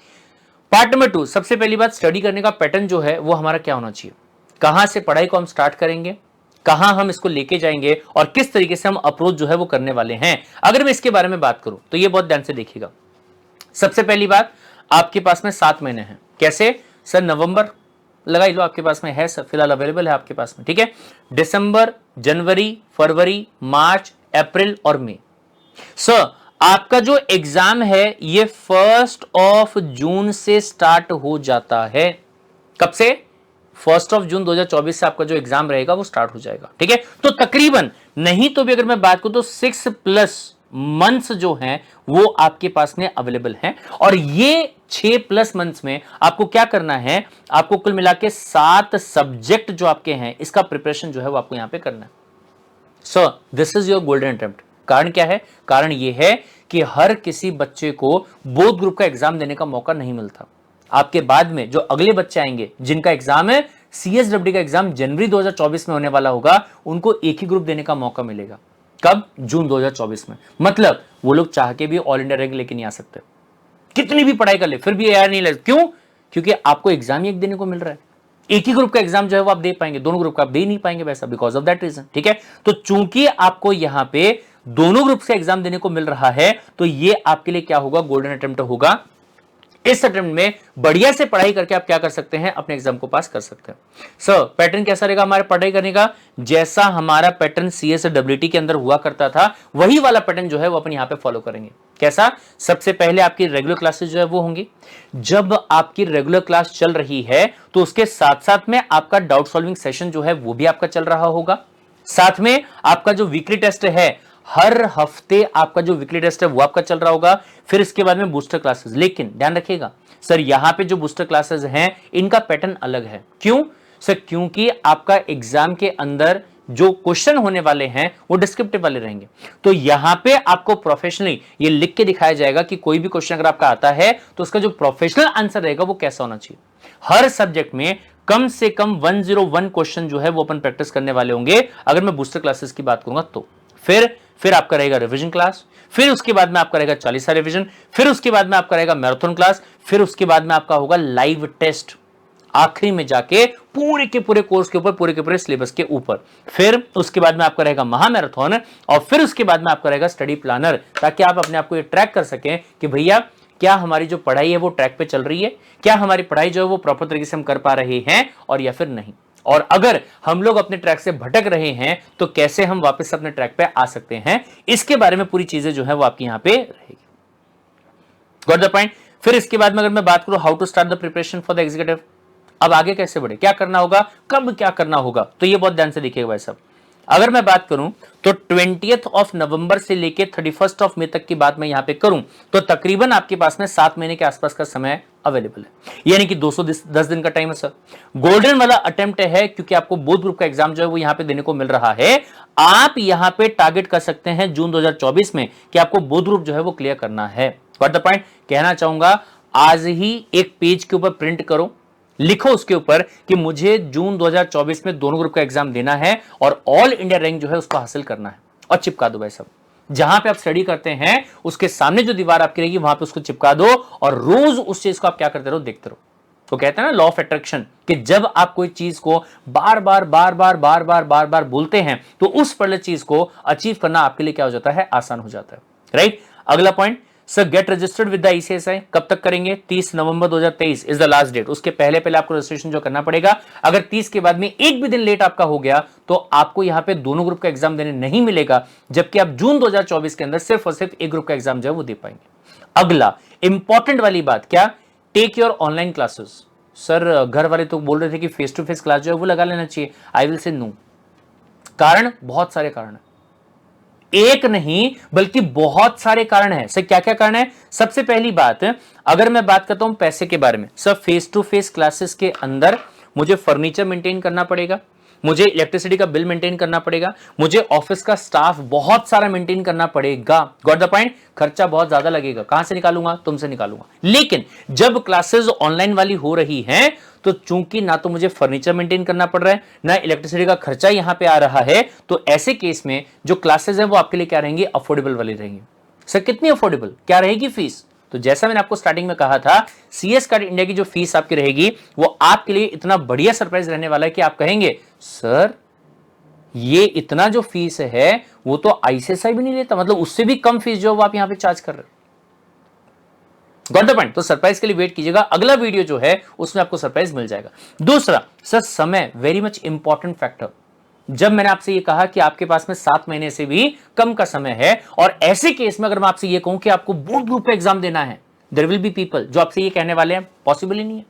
पार्ट नंबर 2, सबसे पहली बात, स्टडी करने का पैटर्न जो है वो हमारा क्या होना चाहिए, कहां से पढ़ाई को हम स्टार्ट करेंगे, कहां हम इसको लेके जाएंगे, और किस तरीके से हम अप्रोच जो है वो करने वाले हैं। अगर मैं इसके बारे में बात करूं तो ये बहुत ध्यान से देखिएगा। सबसे पहली बात, आपके पास में 7 महीने हैं। कैसे सर? नवंबर लगा लो, आपके पास में है सर, फिलहाल अवेलेबल है आपके पास में, ठीक है। दिसंबर, जनवरी, फरवरी, मार्च, अप्रैल और मई। सर आपका जो एग्जाम है ये 1 जून से स्टार्ट हो जाता है। कब से? 1 जून 2024 से आपका जो एग्जाम रहेगा वो स्टार्ट हो जाएगा, ठीक है। तो तकरीबन, नहीं तो भी अगर मैं बात करूं तो 6+ मंथ्स जो हैं वो आपके पास में अवेलेबल हैं, और ये 6+ मंथ्स में आपको क्या करना है, आपको कुल मिला के 7 सब्जेक्ट जो आपके हैं इसका प्रिपरेशन जो है वो आपको यहां पे करना है। So this is your golden attempt. कारण क्या है? कारण ये है कि हर किसी बच्चे को बोथ ग्रुप का एग्जाम देने का मौका नहीं मिलता। आपके बाद में जो अगले बच्चे आएंगे जिनका एग्जाम है, सीएसडब्ल्यू का एग्जाम जनवरी 2024 में होने वाला होगा, उनको एक ही ग्रुप देने का मौका मिलेगा। कब? जून 2024 में। मतलब वो लोग चाह के भी ऑल इंडिया रैंक लेके नहीं आ सकते, कितनी भी पढ़ाई कर ले फिर भी एआर नहीं लगे। क्यों? क्योंकि आपको एग्जाम ही एक देने को मिल रहा है। एक ही ग्रुप का एग्जाम जो है वो आप दे पाएंगे, दोनों ग्रुप का आप दे नहीं पाएंगे वैसा, बिकॉज ऑफ दैट रीजन, ठीक है। तो चूंकि आपको यहां पे दोनों ग्रुप से एग्जाम देने को मिल रहा है, तो ये आपके लिए क्या होगा, गोल्डन अटेम्प्ट होगा। इस अटेम्प्ट में बढ़िया से पढ़ाई करके आप क्या कर सकते हैं, अपने एग्जाम को पास कर सकते हैं। सर पैटर्न कैसा रहेगा हमारे पढ़ाई करने का? जैसा हमारा पैटर्न सीएसडब्ल्यूटी के अंदर हुआ करता था, वही वाला पैटर्न जो है वो अपन यहां पे फॉलो करेंगे। कैसा? सबसे पहले आपकी रेगुलर क्लासेस जो है वो होंगी। जब आपकी रेगुलर क्लास चल रही है तो उसके साथ साथ में आपका डाउट सॉल्विंग सेशन जो है वो भी आपका चल रहा होगा। साथ में आपका जो वीकली टेस्ट है, हर हफ्ते आपका जो वीकली टेस्ट है वो आपका चल रहा होगा। फिर इसके बाद में बूस्टर क्लासेस। लेकिन ध्यान रखिएगा सर, यहां पे जो बूस्टर क्लासेस हैं इनका पैटर्न अलग है। क्यों सर? क्योंकि आपका एग्जाम के अंदर जो क्वेश्चन होने वाले हैं वो डिस्क्रिप्टिव वाले रहेंगे। तो यहां पे आपको प्रोफेशनली ये लिख के दिखाया जाएगा कि कोई भी क्वेश्चन अगर आपका आता है तो उसका जो प्रोफेशनल आंसर रहेगा वो कैसा होना चाहिए। हर सब्जेक्ट में कम से कम 101 क्वेश्चन जो है वो अपन प्रैक्टिस करने वाले होंगे अगर मैं बूस्टर क्लासेस की बात करूंगा तो। फिर आपका रहेगा रिवीजन क्लास, फिर उसके बाद में आपका रहेगा 40 रिवीजन, फिर उसके बाद में आपका रहेगा मैराथन क्लास, फिर उसके बाद में आपका होगा लाइव टेस्ट, आखिरी में जाके पूरे के पूरे कोर्स के ऊपर, पूरे के पूरे सिलेबस के ऊपर। फिर उसके बाद में आपका रहेगा महामैराथन और फिर उसके बाद में आपका रहेगा स्टडी प्लानर, ताकि आप अपने आप को ये ट्रैक कर सकें कि भैया क्या हमारी जो पढ़ाई है वो ट्रैक पे चल रही है, क्या हमारी पढ़ाई जो है वो प्रॉपर तरीके से हम कर पा रहे हैं और या फिर नहीं, और अगर हम लोग अपने ट्रैक से भटक रहे हैं तो कैसे हम वापस अपने ट्रैक पे आ सकते हैं। इसके बारे में पूरी चीजें जो है वो आपकी यहां पे रहेगी। Got the point. फिर इसके बाद में अगर मैं बात करूं how to start the preparation for the executive, अब आगे कैसे बढ़े, क्या करना होगा, कब क्या करना होगा, तो ये बहुत ध्यान से देखिएगा भाई साहब। अगर मैं बात करूं तो 20 नवंबर से लेके 31 मई तक की बात मैं यहां पे करूं तो तकरीबन आपके पास में 7 महीने के आसपास का समय अवेलेबल है, यानी कि 210 दिन का टाइम है सर। गोल्डन वाला अटेम्प्ट है क्योंकि आपको बोथ ग्रुप का एग्जाम जो है वो यहां पे देने को मिल रहा है। आप यहां पे टारगेट कर सकते हैं जून 2024 में कि आपको बोथ ग्रुप जो है वो क्लियर करना है। व्हाट द पॉइंट, कहना चाहूंगा आज ही एक पेज के ऊपर प्रिंट करो, लिखो उसके ऊपर कि मुझे जून 2024 में दोनों ग्रुप का एग्जाम देना है और ऑल इंडिया रैंक जो है उसको हासिल करना है, और चिपका दो भाई साहब। जहां पे आप स्टडी करते हैं उसके सामने जो दीवार आपकी रहेगी वहां पे उसको चिपका दो और रोज उस चीज को आप क्या करते रहो, देखते रहो। तो कहते हैं ना लॉ ऑफ अट्रैक्शन कि जब आप कोई चीज को बार बार बोलते हैं तो उस वाली चीज को अचीव करना आपके लिए क्या हो जाता है, आसान हो जाता है। राइट। अगला point, sir get registered with the ICSI कब तक करेंगे, 30 नवंबर 2023 इज द लास्ट डेट। उसके पहले आपको रजिस्ट्रेशन जो करना पड़ेगा। अगर 30 के बाद में एक भी दिन लेट आपका हो गया तो आपको यहां पे दोनों ग्रुप का एग्जाम देने नहीं मिलेगा, जबकि आप जून 2024 के अंदर सिर्फ और सिर्फ एक ग्रुप का एग्जाम जो है वो दे पाएंगे। अगला इंपॉर्टेंट वाली बात, क्या, take your online classes. Sir घर वाले तो बोल रहे थे कि फेस टू फेस क्लास जो है वो लगा लेना चाहिए, आई विल से नो। कारण, बहुत सारे कारण है, एक नहीं बल्कि बहुत सारे कारण हैं। सर क्या क्या कारण है? सबसे पहली बात, अगर मैं बात करता हूं पैसे के बारे में, sir face to face classes के अंदर मुझे फर्नीचर मेंटेन करना पड़ेगा, मुझे इलेक्ट्रिसिटी का बिल मेंटेन करना पड़ेगा, मुझे ऑफिस का स्टाफ बहुत सारा मेंटेन करना पड़ेगा। Got the point. खर्चा बहुत ज्यादा लगेगा, कहां से निकालूंगा, तुमसे निकालूंगा। लेकिन जब क्लासेस ऑनलाइन वाली हो रही हैं तो चूंकि ना तो मुझे फर्नीचर मेंटेन करना पड़ रहा है, ना इलेक्ट्रिसिटी का खर्चा यहां पे आ रहा है, तो ऐसे केस में जो क्लासेस है वो आपके लिए क्या रहेंगी, अफोर्डेबल वाली रहेंगी। सर कितनी अफोर्डेबल, क्या रहेगी फीस? तो जैसा मैंने आपको स्टार्टिंग में कहा था, CS कार्ड इंडिया की जो फीस आपकी रहेगी वो आपके लिए इतना बढ़िया सरप्राइज रहने वाला है कि आप कहेंगे सर ये इतना जो फीस है वो तो ICSI भी नहीं लेता, मतलब उससे भी कम फीस जो आप यहां पे चार्ज कर रहे हो। Got the point. तो सरप्राइज के लिए वेट कीजिएगा, अगला वीडियो जो है उसमें आपको सरप्राइज मिल जाएगा। दूसरा, सर समय वेरी मच इंपॉर्टेंट फैक्टर। जब मैंने आपसे ये कहा कि आपके पास में 7 महीने से भी कम का समय है, और ऐसे केस में अगर मैं आपसे ये कहूं कि आपको बोर्ड ग्रुप पे एग्जाम देना है, देयर विल बी पीपल जो आपसे ये कहने वाले हैं पॉसिबल ही नहीं है,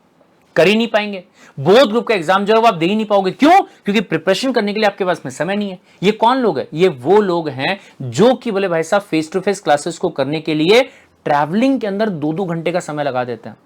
कर ही नहीं पाएंगे। बोर्ड ग्रुप का एग्जाम जो है वो आप दे ही नहीं पाओगे। क्यों? क्योंकि प्रिपरेशन करने के लिए आपके पास में समय नहीं है। ये कौन लोग हैं? ये वो लोग हैं जो कि बोले भाई साहब फेस टू फेस क्लासेस को करने के लिए ट्रैवलिंग के अंदर 2-2 घंटे का समय लगा देते हैं।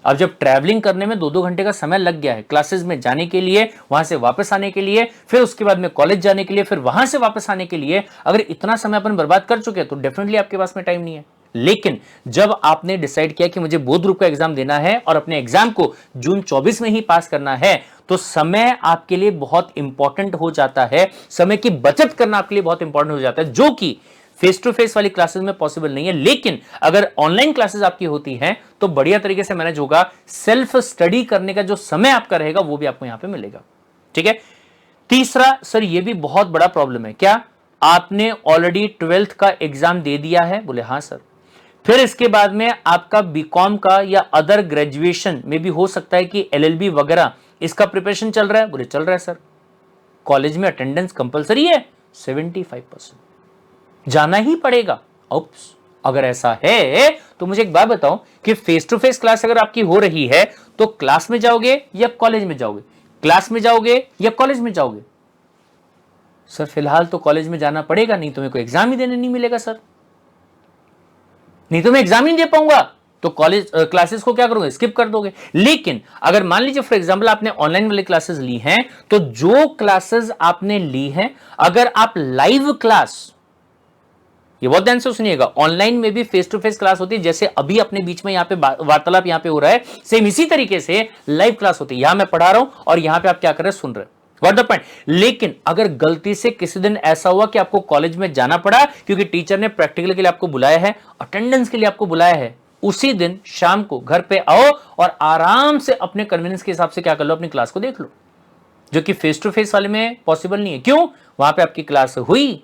अब जब ट्रैवलिंग करने में 2-2 घंटे का समय लग गया है, क्लासेस में जाने के लिए, वहां से वापस आने के लिए, फिर उसके बाद में कॉलेज जाने के लिए, फिर वहां से वापस आने के लिए, अगर इतना समय अपन बर्बाद कर चुके हैं तो डेफिनेटली आपके पास में टाइम नहीं है। लेकिन जब आपने डिसाइड किया कि मुझे बोर्ड ग्रुप का एग्जाम देना है और अपने एग्जाम को जून 24 में ही पास करना है, तो समय आपके लिए बहुत इंपॉर्टेंट हो जाता है। समय की बचत करना आपके लिए बहुत इंपॉर्टेंट हो जाता है, जो कि फेस टू फेस वाली क्लासेस में पॉसिबल नहीं है। लेकिन अगर ऑनलाइन क्लासेस आपकी होती हैं तो बढ़िया तरीके से मैनेज होगा। सेल्फ स्टडी करने का जो समय आपका रहेगा वो भी आपको यहां पे मिलेगा। ठीक है। तीसरा, सर ये भी बहुत बड़ा प्रॉब्लम है, क्या आपने ऑलरेडी 12th का एग्जाम दे दिया है? बोले हाँ सर। फिर इसके बाद में आपका बीकॉम का या अदर ग्रेजुएशन में भी हो सकता है कि LLB वगैरह इसका प्रिपरेशन चल रहा है? बोले चल रहा है सर। कॉलेज में अटेंडेंस कंपलसरी है, 75%, जाना ही पड़ेगा। उप्स, अगर ऐसा है तो मुझे एक बात बताओ कि फेस टू फेस क्लास अगर आपकी हो रही है तो क्लास में जाओगे या कॉलेज में जाओगे? क्लास में जाओगे या कॉलेज में जाओगे? सर फिलहाल तो कॉलेज में जाना पड़ेगा, नहीं तो मेरे को एग्जाम ही देने नहीं मिलेगा सर, नहीं तो मैं एग्जाम ही नहीं दे पाऊंगा। तो कॉलेज क्लासेस को क्या करोगे, स्किप कर दोगे। लेकिन अगर मान लीजिए फॉर एग्जांपल आपने ऑनलाइन वाली क्लासेस ली हैं, तो जो क्लासेस आपने ली हैं, अगर आप लाइव क्लास, ये बहुत ध्यान से सुनिएगा, ऑनलाइन में भी फेस टू फेस क्लास होती है, जैसे अभी अपने बीच में यहां पे वार्तालाप यहां पे हो रहा है, सेम इसी तरीके से लाइव क्लास होती है। यहां मैं पढ़ा रहा हूं और यहां पे आप क्या कर रहे हैं, सुन रहे हैं। Got the point? लेकिन अगर गलती से किसी दिन ऐसा हुआ कि आपको कॉलेज में जाना पड़ा क्योंकि टीचर ने प्रैक्टिकल के लिए आपको बुलाया है, अटेंडेंस के लिए आपको बुलाया है, उसी दिन शाम को घर पे आओ और आराम से अपने कन्वीनियंस के हिसाब से क्या कर लो, अपनी क्लास को देख लो, जो कि फेस टू फेस वाले में पॉसिबल नहीं है। क्यों? वहां पे आपकी क्लास हुई,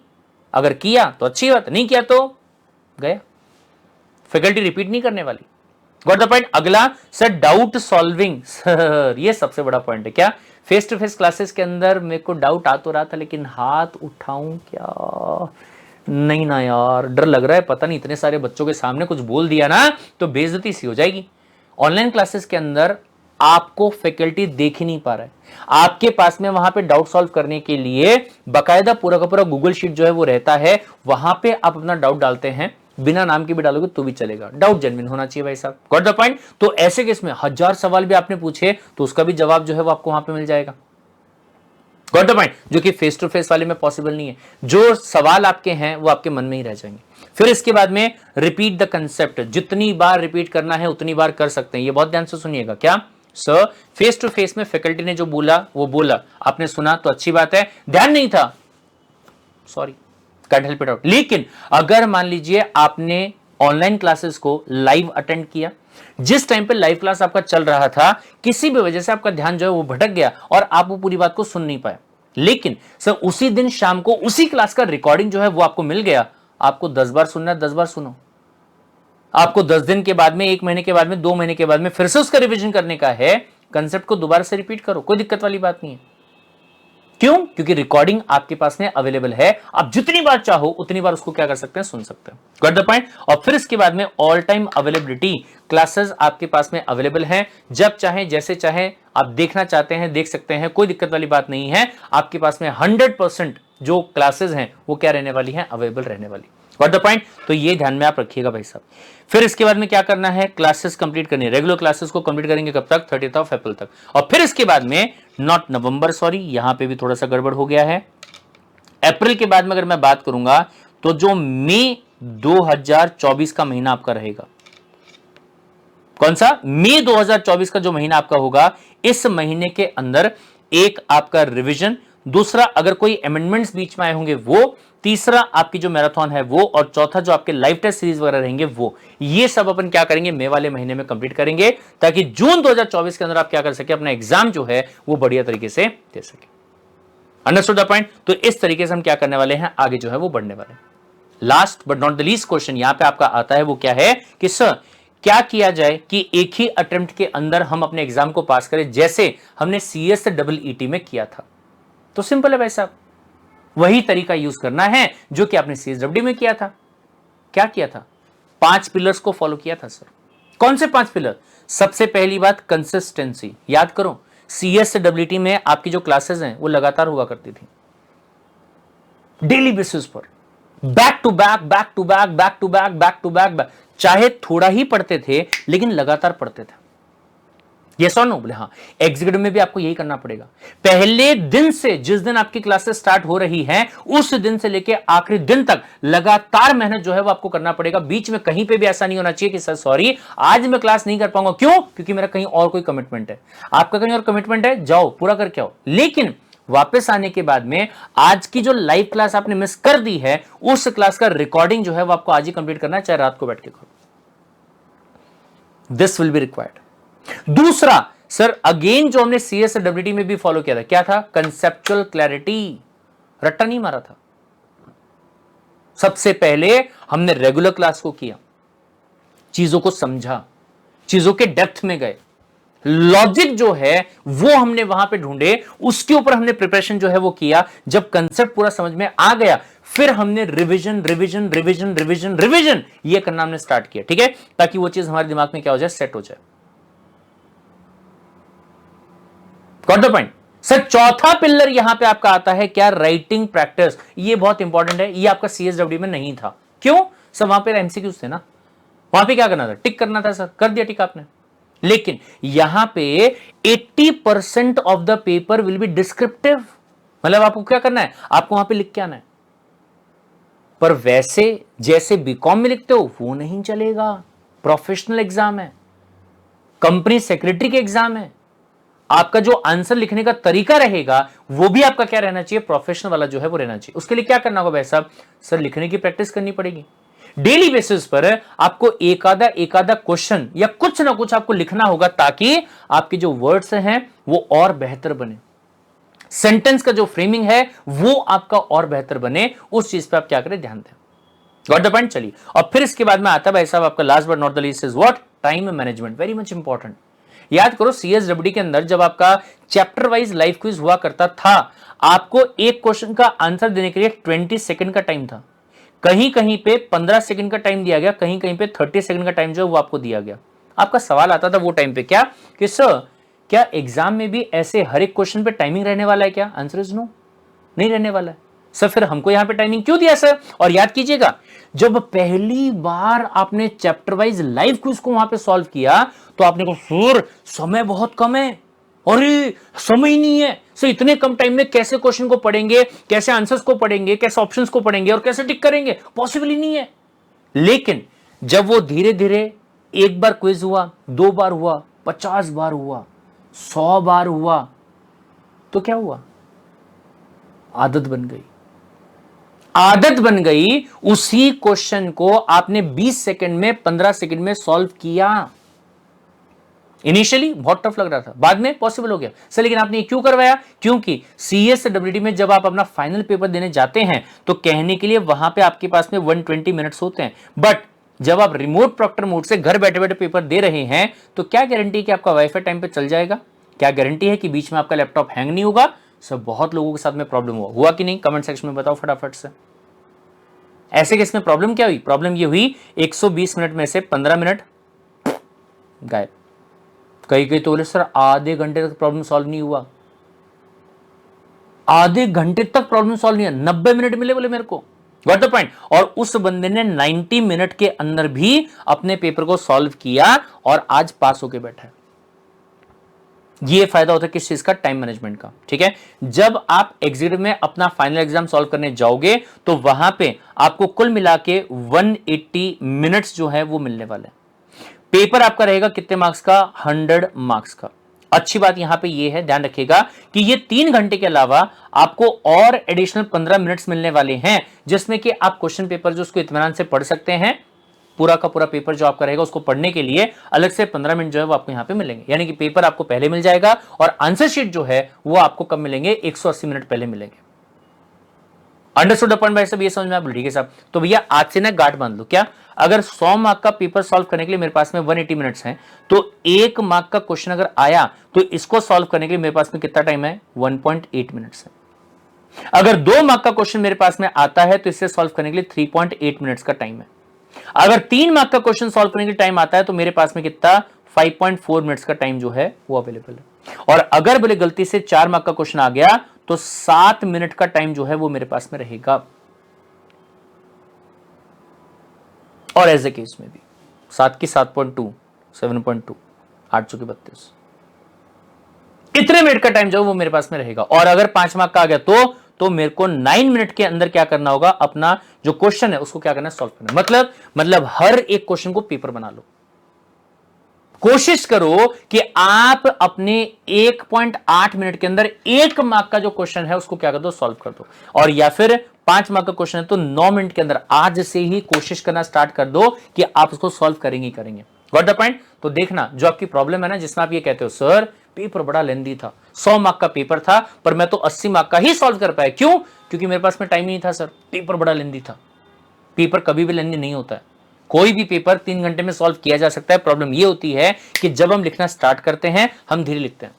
अगर किया तो अच्छी बात, नहीं किया तो गया, फैकल्टी रिपीट नहीं करने वाली। Got the point? अगला सर डाउट सॉल्विंग, सर ये सबसे बड़ा पॉइंट है। क्या? फेस टू फेस क्लासेस के अंदर मेरे को डाउट आ तो रहा था, लेकिन हाथ उठाऊं क्या, नहीं ना यार, डर लग रहा है, पता नहीं इतने सारे बच्चों के सामने कुछ बोल दिया ना तो बेइज्जती सी हो जाएगी। ऑनलाइन क्लासेस के अंदर आपको फैकल्टी देख ही नहीं पा रहा है, आपके पास में वहां पे डाउट सॉल्व करने के लिए बकायदा पूरा का पूरा गूगल शीट जो है वो रहता है, वहां पे आप अपना डाउट डालते हैं, बिना नाम के भी डालोगे तो भी चलेगा, डाउट जेन्युइन होना चाहिए भाई साहब। Got the point? तो ऐसे केस में 1000 सवाल भी आपने पूछे तो उसका भी जवाब जो है वो आपको वहां पे मिल जाएगा। Got the point? जो कि फेस टू फेस वाले में पॉसिबल नहीं है, जो सवाल आपके हैं वो आपके मन में ही रह जाएंगे। फिर इसके बाद में रिपीट द कंसेप्ट, जितनी बार रिपीट करना है उतनी बार कर सकते हैं। ये बहुत ध्यान से सुनिएगा। क्या सर? फेस टू फेस में फैकल्टी ने जो बोला वो बोला, आपने सुना तो अच्छी बात है, ध्यान नहीं था, sorry, can't help it out. लेकिन अगर मान लीजिए आपने ऑनलाइन क्लासेस को लाइव अटेंड किया, जिस टाइम पे लाइव क्लास आपका चल रहा था, किसी भी वजह से आपका ध्यान जो है वो भटक गया और आप वो पूरी बात को सुन नहीं पाए, लेकिन सर उसी दिन शाम को उसी क्लास का रिकॉर्डिंग जो है वो आपको मिल गया, आपको 10 बार सुनना है, 10 बार सुनो। आपको 10 दिन के बाद में, 1 महीने के बाद में, 2 महीने के बाद में फिर से उसका रिवीजन करने का है, कंसेप्ट को दोबारा से रिपीट करो, कोई दिक्कत वाली बात नहीं है। क्यों? क्योंकि रिकॉर्डिंग आपके पास में अवेलेबल है, आप जितनी बार चाहो उतनी बार उसको क्या कर सकते हैं, सुन सकते हैं। Got the point? और फिर इसके बाद में ऑल टाइम अवेलेबिलिटी, क्लासेस आपके पास में अवेलेबल हैं, जब चाहे जैसे चाहे आप देखना चाहते हैं देख सकते हैं, कोई दिक्कत वाली बात नहीं है। आपके पास में 100% जो क्लासेस हैं वो क्या रहने वाली हैं, अवेलेबल रहने वाली। Got the point? तो ये ध्यान में आप रखिएगा भाई साहब। फिर इसके बाद में क्या करना है, क्लासेस कंप्लीट करनी है, रेगुलर क्लासेस को कंप्लीट करेंगे कब तक, 30 अप्रैल तक। और फिर इसके बाद में नॉट नवंबर, सॉरी यहां पे भी थोड़ा सा गड़बड़ हो गया है, अप्रैल के बाद में अगर मैं बात करूंगा तो जो मई 2024 का महीना आपका रहेगा, कौन सा, मई 2024 का जो महीना आपका होगा, इस महीने के अंदर एक आपका रिवीजन, दूसरा अगर कोई अमेंडमेंट्स बीच में आए होंगे वो, तीसरा आपकी जो मैराथन है वो, और चौथा जो आपके लाइव टेस्ट सीरीज वगैरह रहेंगे वो, ये सब अपन क्या करेंगे, मई वाले महीने में कंप्लीट करेंगे, ताकि जून 2024 के अंदर आप क्या कर सके, अपना एग्जाम जो है वो बढ़िया तरीके से दे सके। Understood the point? तो इस तरीके से हम क्या करने वाले हैं, आगे जो है वो बढ़ने वाले हैं। Last but not the least question यहां पे आपका आता है, वो क्या है कि सर क्या किया जाए कि एक ही अटेम्प्ट के अंदर हम अपने एग्जाम को पास करें, जैसे हमने CSEE में किया था। तो सिंपल है भाई साहब, वही तरीका यूज करना है जो कि आपने CSEE में किया था। क्या किया था? 5 पिलर्स को फॉलो किया था सर। कौन से 5 पिलर? सबसे पहली बात कंसिस्टेंसी, याद करो CSEE में आपकी जो क्लासेस हैं वो लगातार हुआ करती थी, डेली बेसिस पर, back to back, back to back, back to back, back to back, चाहे थोड़ा ही पढ़ते थे लेकिन लगातार पढ़ते थे। यस और नो? बोले हाँ। एग्जीक्यूटिव में भी आपको यही करना पड़ेगा, पहले दिन से, जिस दिन आपकी क्लासेस स्टार्ट हो रही हैं उस दिन से लेके आखिरी दिन तक लगातार मेहनत जो है वो आपको करना पड़ेगा। बीच में कहीं पे भी ऐसा नहीं होना चाहिए कि सर सॉरी आज मैं क्लास नहीं कर पाऊंगा, क्यों? क्योंकि मेरा कहीं और कोई कमिटमेंट है। आपका कहीं और कमिटमेंट है, जाओ पूरा करके आओ, लेकिन वापस आने के बाद में आज की जो लाइव क्लास आपने मिस कर दी है उस क्लास का रिकॉर्डिंग जो है वो आपको आज ही कंप्लीट करना है, चाहे रात को बैठ के करो। This will be required. दूसरा सर अगेन जो हमने CSEE में भी फॉलो किया था, क्या था? कंसेप्चुअल क्लैरिटी, रट्टा नहीं मारा था। सबसे पहले हमने रेगुलर क्लास को किया, चीजों को समझा, चीजों के डेप्थ में गए, लॉजिक जो है वो हमने वहां पे ढूंढे, उसके ऊपर हमने प्रिपरेशन जो है वो किया। जब कंसेप्ट पूरा समझ में आ गया फिर हमने revision revision revision revision revision ये करना हमने स्टार्ट किया, ठीक है, ताकि वो चीज हमारे दिमाग में क्या हो जाए, सेट हो जाए। Got the point? सर चौथा पिलर यहां पे आपका आता है क्या, राइटिंग प्रैक्टिस। ये बहुत इंपॉर्टेंट है, ये आपका CSEE में नहीं था। क्यों? सर वहां पे MCQs थे ना, वहां पे क्या करना था, टिक करना था सर, कर दिया टिक आपने। लेकिन यहां पे 80% of the paper will be descriptive, मतलब आपको क्या करना है, आपको वहां पे लिख के आना है। पर वैसे जैसे बीकॉम में लिखते हो वो नहीं चलेगा, प्रोफेशनल एग्जाम है, कंपनी सेक्रेटरी के एग्जाम है, आपका जो आंसर लिखने का तरीका रहेगा वो भी आपका क्या रहना चाहिए, प्रोफेशनल वाला जो है वो रहना चाहिए। उसके लिए क्या करना होगा भाई साहब, सर लिखने की प्रैक्टिस करनी पड़ेगी। डेली बेसिस पर आपको एक आधा क्वेश्चन या कुछ ना कुछ आपको लिखना होगा, ताकि आपके जो वर्ड्स हैं वो और बेहतर बने, सेंटेंस का जो फ्रेमिंग है वो आपका और बेहतर बने। उस चीज पे आप क्या करें, ध्यान दें। Got the point. चलिए, और फिर इसके बाद में आता है भाई साहब आपका last but not the least is what, time management, very much important. याद करो सीएसडब्ल्यूडी के अंदर जब आपका चैप्टर वाइज लाइव क्विज हुआ करता था, आपको एक क्वेश्चन का आंसर देने के लिए 20 सेकंड का टाइम था, कहीं कहीं पे 15 सेकंड का टाइम दिया गया, कहीं कहीं पे 30 सेकंड का टाइम जो है वो आपको दिया गया। आपका सवाल आता था वो टाइम पे क्या, कि सर क्या एग्जाम में भी ऐसे हर एक क्वेश्चन पे टाइमिंग रहने वाला है क्या, आंसर इज नो, नहीं रहने वाला है। सर फिर हमको यहां पे टाइमिंग क्यों दिया सर। और याद कीजिएगा, जब पहली बार आपने चैप्टर वाइज लाइव क्विज को वहां पे सॉल्व किया तो आपने कहा सर समय बहुत कम है, अरे समय ही नहीं है सर, इतने कम टाइम में कैसे क्वेश्चन को पढ़ेंगे, कैसे आंसर्स को पढ़ेंगे, कैसे ऑप्शंस को पढ़ेंगे और कैसे टिक करेंगे, पॉसिबल ही नहीं है। लेकिन जब वो धीरे धीरे एक बार क्विज हुआ, 2 बार हुआ, 50 बार हुआ, 100 बार हुआ, तो क्या हुआ, आदत बन गई। आदत बन गई, उसी क्वेश्चन को आपने 20 सेकंड में, 15 सेकंड में सॉल्व किया। इनिशियली बहुत टफ लग रहा था, बाद में पॉसिबल हो गया सर। लेकिन आपने ये क्यों करवाया, क्योंकि सीएसडब्ल्यूडी में जब आप अपना फाइनल पेपर देने जाते हैं तो कहने के लिए वहां पे आपके पास में 120 मिनट्स होते हैं, बट जब आप रिमोट प्रॉक्टर मोड से घर बैठे बैठे पेपर दे रहे हैं तो क्या गारंटी है कि आपका वाईफाई टाइम पे चल जाएगा, क्या गारंटी है कि बीच में आपका लैपटॉप हैंग नहीं होगा। सब बहुत लोगों के साथ में प्रॉब्लम हुआ कि नहीं, कमेंट सेक्शन में बताओ फटाफट से। ऐसे केस में प्रॉब्लम क्या हुई, प्रॉब्लम ये हुई 120 मिनट में से 15 मिनट गायब। कई कई तो बोले सर आधे घंटे तक प्रॉब्लम सॉल्व नहीं हुआ, आधे घंटे तक प्रॉब्लम सॉल्व नहीं है, 90 मिनट मिले बोले मेरे को। Got the point. और उस बंदे ने 90 मिनट के अंदर भी अपने पेपर को सॉल्व किया और आज पास होके बैठा है। ये फायदा होता है किस चीज का, टाइम मैनेजमेंट का। ठीक है, जब आप एग्जिट में अपना फाइनल एग्जाम सॉल्व करने जाओगे तो वहां पे आपको कुल मिला के 180 मिनट्स जो है वो मिलने वाले हैं। पेपर आपका रहेगा कितने मार्क्स का, 100 मार्क्स का। अच्छी बात यहां पे ये है, ध्यान रखिएगा कि ये 3 घंटे के अलावा आपको और एडिशनल 15 मिनट्स मिलने वाले हैं, जिसमें कि आप क्वेश्चन पेपर जो उसको इत्मीनान से पढ़ सकते हैं। पूरा का पूरा पेपर जो आपका रहेगा उसको पढ़ने के लिए अलग से 15 मिनट जो है वो आपको यहां पे मिलेंगे। यानी कि पेपर आपको पहले मिल जाएगा और आंसर शीट जो है वो आपको कब मिलेंगे, 180 मिनट पहले मिलेंगे। अंडरस्टूड द पॉइंट भाई साहब, ये समझ में आप ठीक है साहब। तो भैया आज से ना गार्ड बांध लो, क्या अगर 100 मार्क का पेपर सॉल्व करने के लिए मेरे पास में 180 मिनट्स हैं, तो 1 मार्क का क्वेश्चन अगर आया तो इसको सॉल्व करने के लिए मेरे पास में कितना टाइम है, 1.8 मिनट्स है। अगर 2 मार्क का क्वेश्चन मेरे पास में आता है तो इसे सॉल्व करने के लिए 3.8 मिनट्स का टाइम है। अगर 3 मार्क का क्वेश्चन सॉल्व करने के लिए टाइम आता है तो मेरे पास में कितना, 5.4 मिनट्स का टाइम जो है वो अवेलेबल है। और अगर बोले गलती से 4 मार्क का क्वेश्चन आ गया तो 7 मिनट का टाइम जो है वो मेरे पास में रहेगा। और एज ए केस में भी 7 की 7.2, 7.2, 8 चौके 32, इतने मिनट का टाइम जो है वो मेरे पास में रहेगा। और अगर 5 मार्क का आ गया तो मेरे को 9 मिनट के अंदर क्या करना होगा, अपना जो क्वेश्चन है उसको क्या करना है, सॉल्व करना। मतलब हर एक क्वेश्चन को पेपर बना लो। कोशिश करो कि आप अपने 1.8 मिनट के अंदर 1 मार्क का जो क्वेश्चन है उसको क्या कर दो, सॉल्व कर दो। और या फिर 5 मार्क का क्वेश्चन है तो 9 मिनट के अंदर आज से ही कोशिश करना स्टार्ट कर दो कि आप उसको सॉल्व करेंगे ही करेंगे। Got the point. तो देखना जो आपकी प्रॉब्लम है ना, जिसमें आप ये कहते हो सर पेपर बड़ा लेंदी था, 100 मार्क का पेपर था पर मैं तो 80 मार्क का ही सॉल्व कर पाया, क्यों, क्योंकि मेरे पास में टाइम नहीं था सर, पेपर बड़ा लेंदी था। पेपर कभी भी लेंदी नहीं होता है, कोई भी पेपर 3 घंटे में सॉल्व किया जा सकता है। प्रॉब्लम ये होती है कि जब हम लिखना स्टार्ट करते हैं हम धीरे लिखते हैं।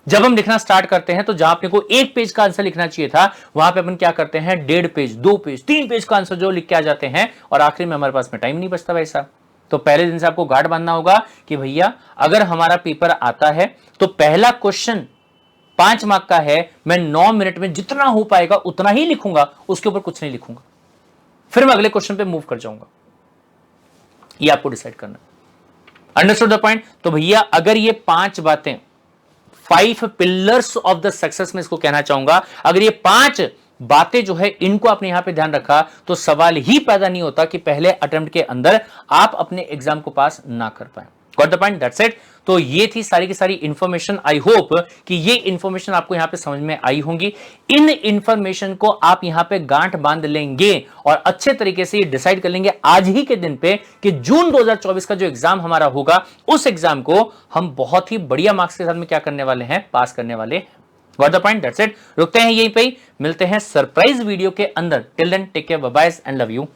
जब हम लिखना स्टार्ट करते हैं तो जहां अपने को 1 पेज का आंसर लिखना चाहिए था वहां पे अपन क्या करते हैं, 1.5 पेज, 2 पेज, 3 पेज का आंसर जो लिख के आ जाते हैं और आखिर में हमारे पास में टाइम नहीं बचता भाई साहब। तो पहले दिन से आपको गार्ड बांधना होगा कि भैया अगर हमारा पेपर आता है तो पहला क्वेश्चन 5 मार्क का है, मैं 9 मिनट में जितना हो पाएगा उतना ही लिखूंगा, उसके ऊपर कुछ नहीं लिखूंगा, फिर मैं अगले क्वेश्चन पे मूव कर जाऊंगा। ये आपको डिसाइड करना है। Understood the point? तो भैया अगर ये 5 बातें, 5 पिलर्स ऑफ द सक्सेस में इसको कहना चाहूंगा, अगर ये 5 बातें जो है इनको आपने यहां पे ध्यान रखा तो सवाल ही पैदा नहीं होता कि पहले अटेम्प्ट के अंदर आप अपने एग्जाम को पास ना कर पाए। Got the point? That's it. तो ये थी सारी की सारी इंफॉर्मेशन। आई होप कि ये इंफॉर्मेशन आपको यहां पे समझ में आई होंगी। इन इंफॉर्मेशन को आप यहां पे गांठ बांध लेंगे और अच्छे तरीके से ये डिसाइड कर लेंगे आज ही के दिन पे कि जून 2024 का जो एग्जाम हमारा होगा उस एग्जाम को हम बहुत ही बढ़िया मार्क्स के साथ में क्या करने वाले हैं, पास करने वाले हैं। Got the point? That's it. रुकते हैं यहीं पे ही, मिलते हैं सरप्राइज वीडियो के अंदर। Till then take care, bye bye and love you.